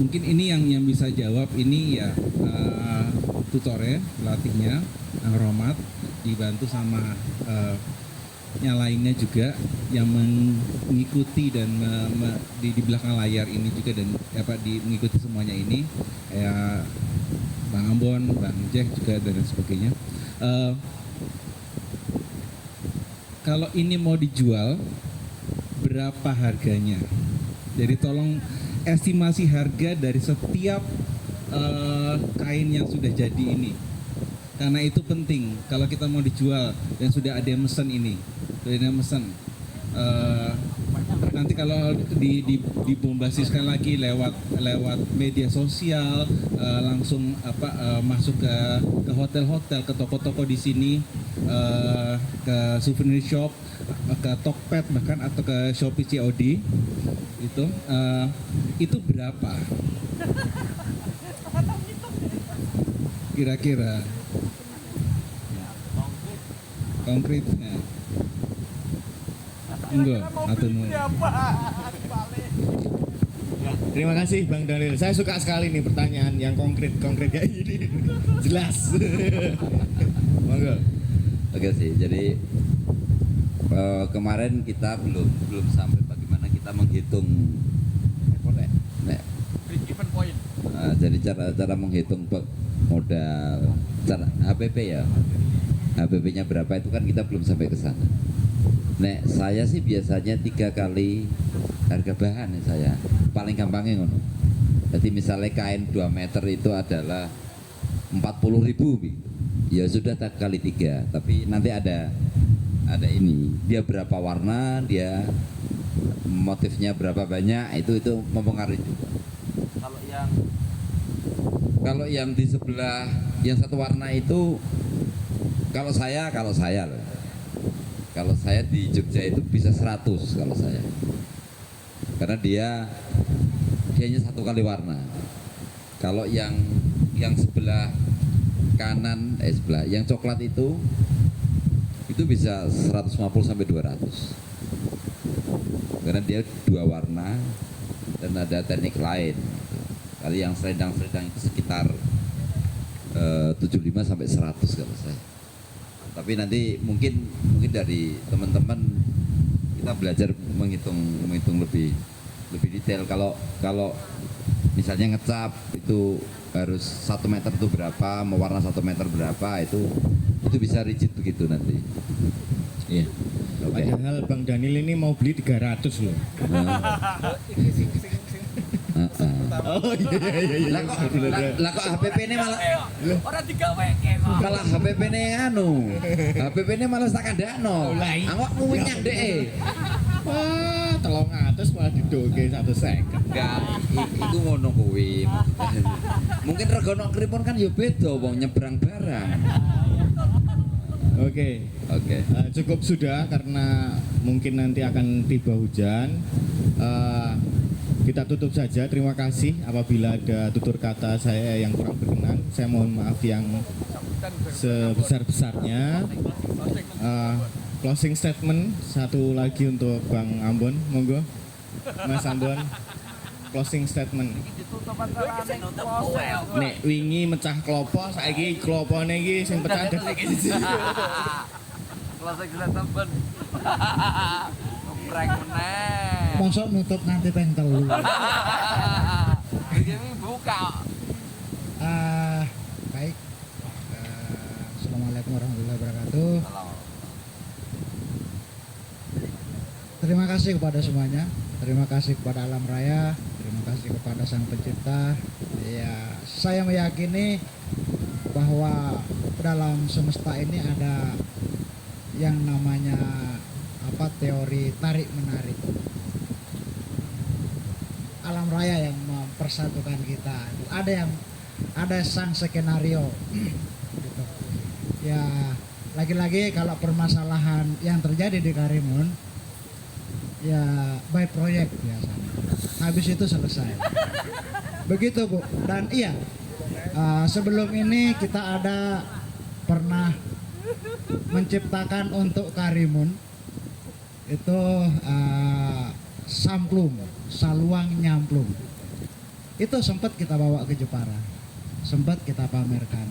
Mungkin ini yang bisa jawab ini ya tutore, pelatihnya Romat, dibantu sama yang lainnya juga yang mengikuti dan di belakang layar ini juga, dan mengikuti semuanya ini, ya Bang Ambon, Bang Jack juga dan sebagainya. Kalau ini mau dijual, berapa harganya? Jadi tolong estimasi harga dari setiap kain yang sudah jadi ini, karena itu penting. Kalau kita mau dijual dan sudah ada yang mesen ini, nanti kalau dibombastiskan lagi lewat media sosial, langsung masuk ke hotel-hotel, ke toko-toko di sini, ke souvenir shop, ke Tokped bahkan, atau ke Shopee COD itu berapa kira-kira konkretnya? Enggak, atau Terima kasih Bang Daniel. Saya suka sekali nih pertanyaan yang konkret kayak gini. Jelas. Monggo. Oke sih, jadi kemarin kita belum sampai bagaimana kita menghitung jadi cara menghitung modal, cara HPP ya, HPP-nya berapa itu kan kita belum sampai ke sana. Saya sih biasanya 3 kali harga bahan ya, saya paling gampangnya ngono. Jadi misalnya kain 2 meter itu adalah 40.000, ya sudah kali 3. Tapi nanti ada ini, dia berapa warna, dia motifnya berapa banyak, itu mempengaruhi juga. Kalau yang di sebelah yang satu warna itu, kalau saya loh, kalau saya di Jogja itu bisa 100 kalau saya, karena dianya 1 kali warna. Kalau yang sebelah kanan, yang coklat itu bisa 150 sampai 200, karena dia 2 warna dan ada teknik lain. Kalau yang selendang-selendang itu sekitar 75 sampai 100 kalau saya. Tapi nanti mungkin dari teman-teman kita belajar menghitung lebih detail. Kalau misalnya ngecap itu harus 1 meter itu berapa, mewarna 1 meter berapa, itu bisa rigid begitu nanti. Iya. Padahal Bang Daniel ini mau beli 300 loh. Oh iya. Lah kok HPP ini malah Ora digaweke kok. malah HPP ini HPP ini malah tak kandakno. Awakmu menyang dek. Wah, 300 malah didoke 150. Enggak, iku ngono kuwi. Mungkin regono kripon kan ya beda wong nyebrang barang. Oke. Cukup sudah karena mungkin nanti akan tiba hujan. Kita tutup saja. Terima kasih. Apabila ada tutur kata saya yang kurang berkenan, saya mohon maaf yang sebesar-besarnya. Closing statement satu lagi untuk Bang Ambon, monggo. Mas Ambon, closing statement. Nek wingi mecah klopo, saiki klopone iki sing pecah dadi Closing statement. Prank meneh. Mosok nutup nanti peng telu. Iki buka. Baik. Assalamualaikum warahmatullahi wabarakatuh. Terima kasih kepada semuanya. Terima kasih kepada alam raya. Terima kasih kepada Sang Pencipta. Ya, saya meyakini bahwa dalam semesta ini ada yang namanya teori tarik menarik. Alam raya yang mempersatukan kita. Ada sang skenario. Gitu. Ya, lagi-lagi kalau permasalahan yang terjadi di Karimun ya by proyek biasanya. Habis itu selesai. Begitu Bu. Dan iya, sebelum ini kita pernah menciptakan untuk Karimun itu samplung, saluang nyamplung. Itu sempat kita bawa ke Jepara, sempat kita pamerkan.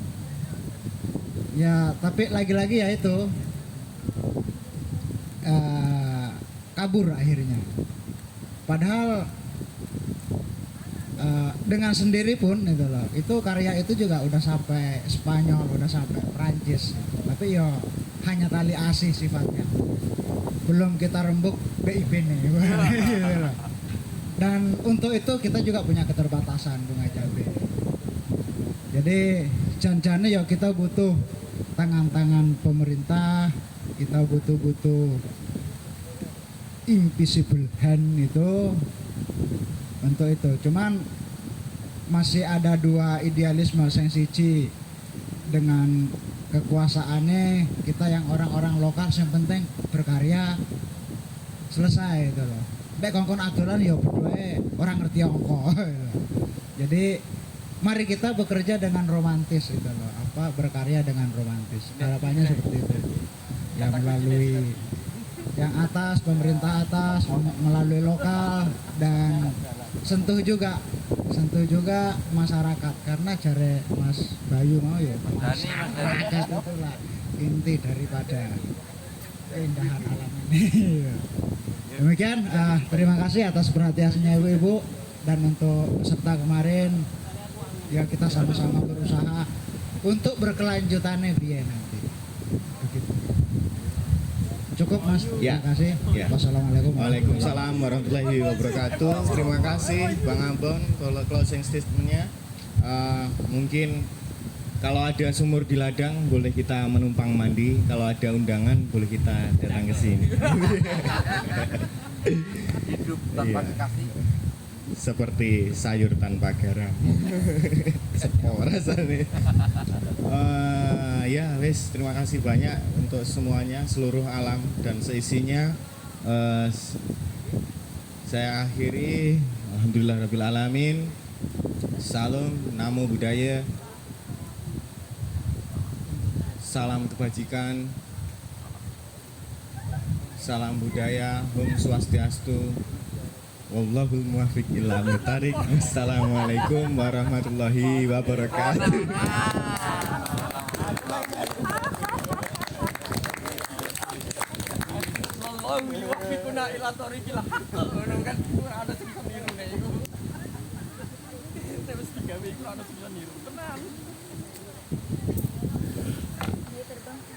Ya, tapi lagi-lagi ya itu kabur akhirnya. Padahal dengan sendiri pun itu karya itu juga udah sampai Spanyol, udah sampai Prancis. Tapi ya hanya tali asih sifatnya. Belum kita rembuk BIP nih. Dan untuk itu kita juga punya keterbatasan bunga jabe. Jadi janjane ya kita butuh tangan-tangan pemerintah, kita butuh invisible hand itu untuk itu. Cuman masih ada dua idealisme yang siji dengan kekuasaannya kita yang orang-orang lokal yang penting berkarya selesai itu loh. Nek kongkon adolan ya berdua orang ngerti angka. Jadi mari kita bekerja dengan romantis itu loh. Berkarya dengan romantis. Harapannya seperti itu. Ya melalui yang atas, pemerintah atas, melalui lokal dan sentuh juga masyarakat, karena jare Mas Bayu mau ya masyarakat itulah inti daripada keindahan alam ini. Demikian, terima kasih atas perhatiannya ibu-ibu, dan untuk peserta kemarin ya kita sama-sama berusaha untuk berkelanjutannya biar nanti. Begitu. Cukup Mas, Ya. terima kasih. Ya. Wassalamualaikum. Waalaikumsalam warahmatullahi wabarakatuh. Terima kasih Bang Ambon kalau closing statementnya. Mungkin kalau ada sumur di ladang boleh kita menumpang mandi. Kalau ada undangan boleh kita datang ke sini. Hidup tanpa kekasih. Seperti sayur tanpa garam. Sepo rasanya. Ya wes, terima kasih banyak untuk semuanya, seluruh alam dan seisinya. Saya akhiri, alhamdulillahirabbil alamin. Salam, namo buddhaya. Salam kebajikan. Salam budaya, Om Swastiastu. Wallahul muwaffiq ila mutarik. Assalamualaikum warahmatullahi wabarakatuh. Wallahu yuwaffiquna ila thoriqil haqq. Ngono kan ada sing niru nek iku. Terus digawe iku ana sing niru. Tenan.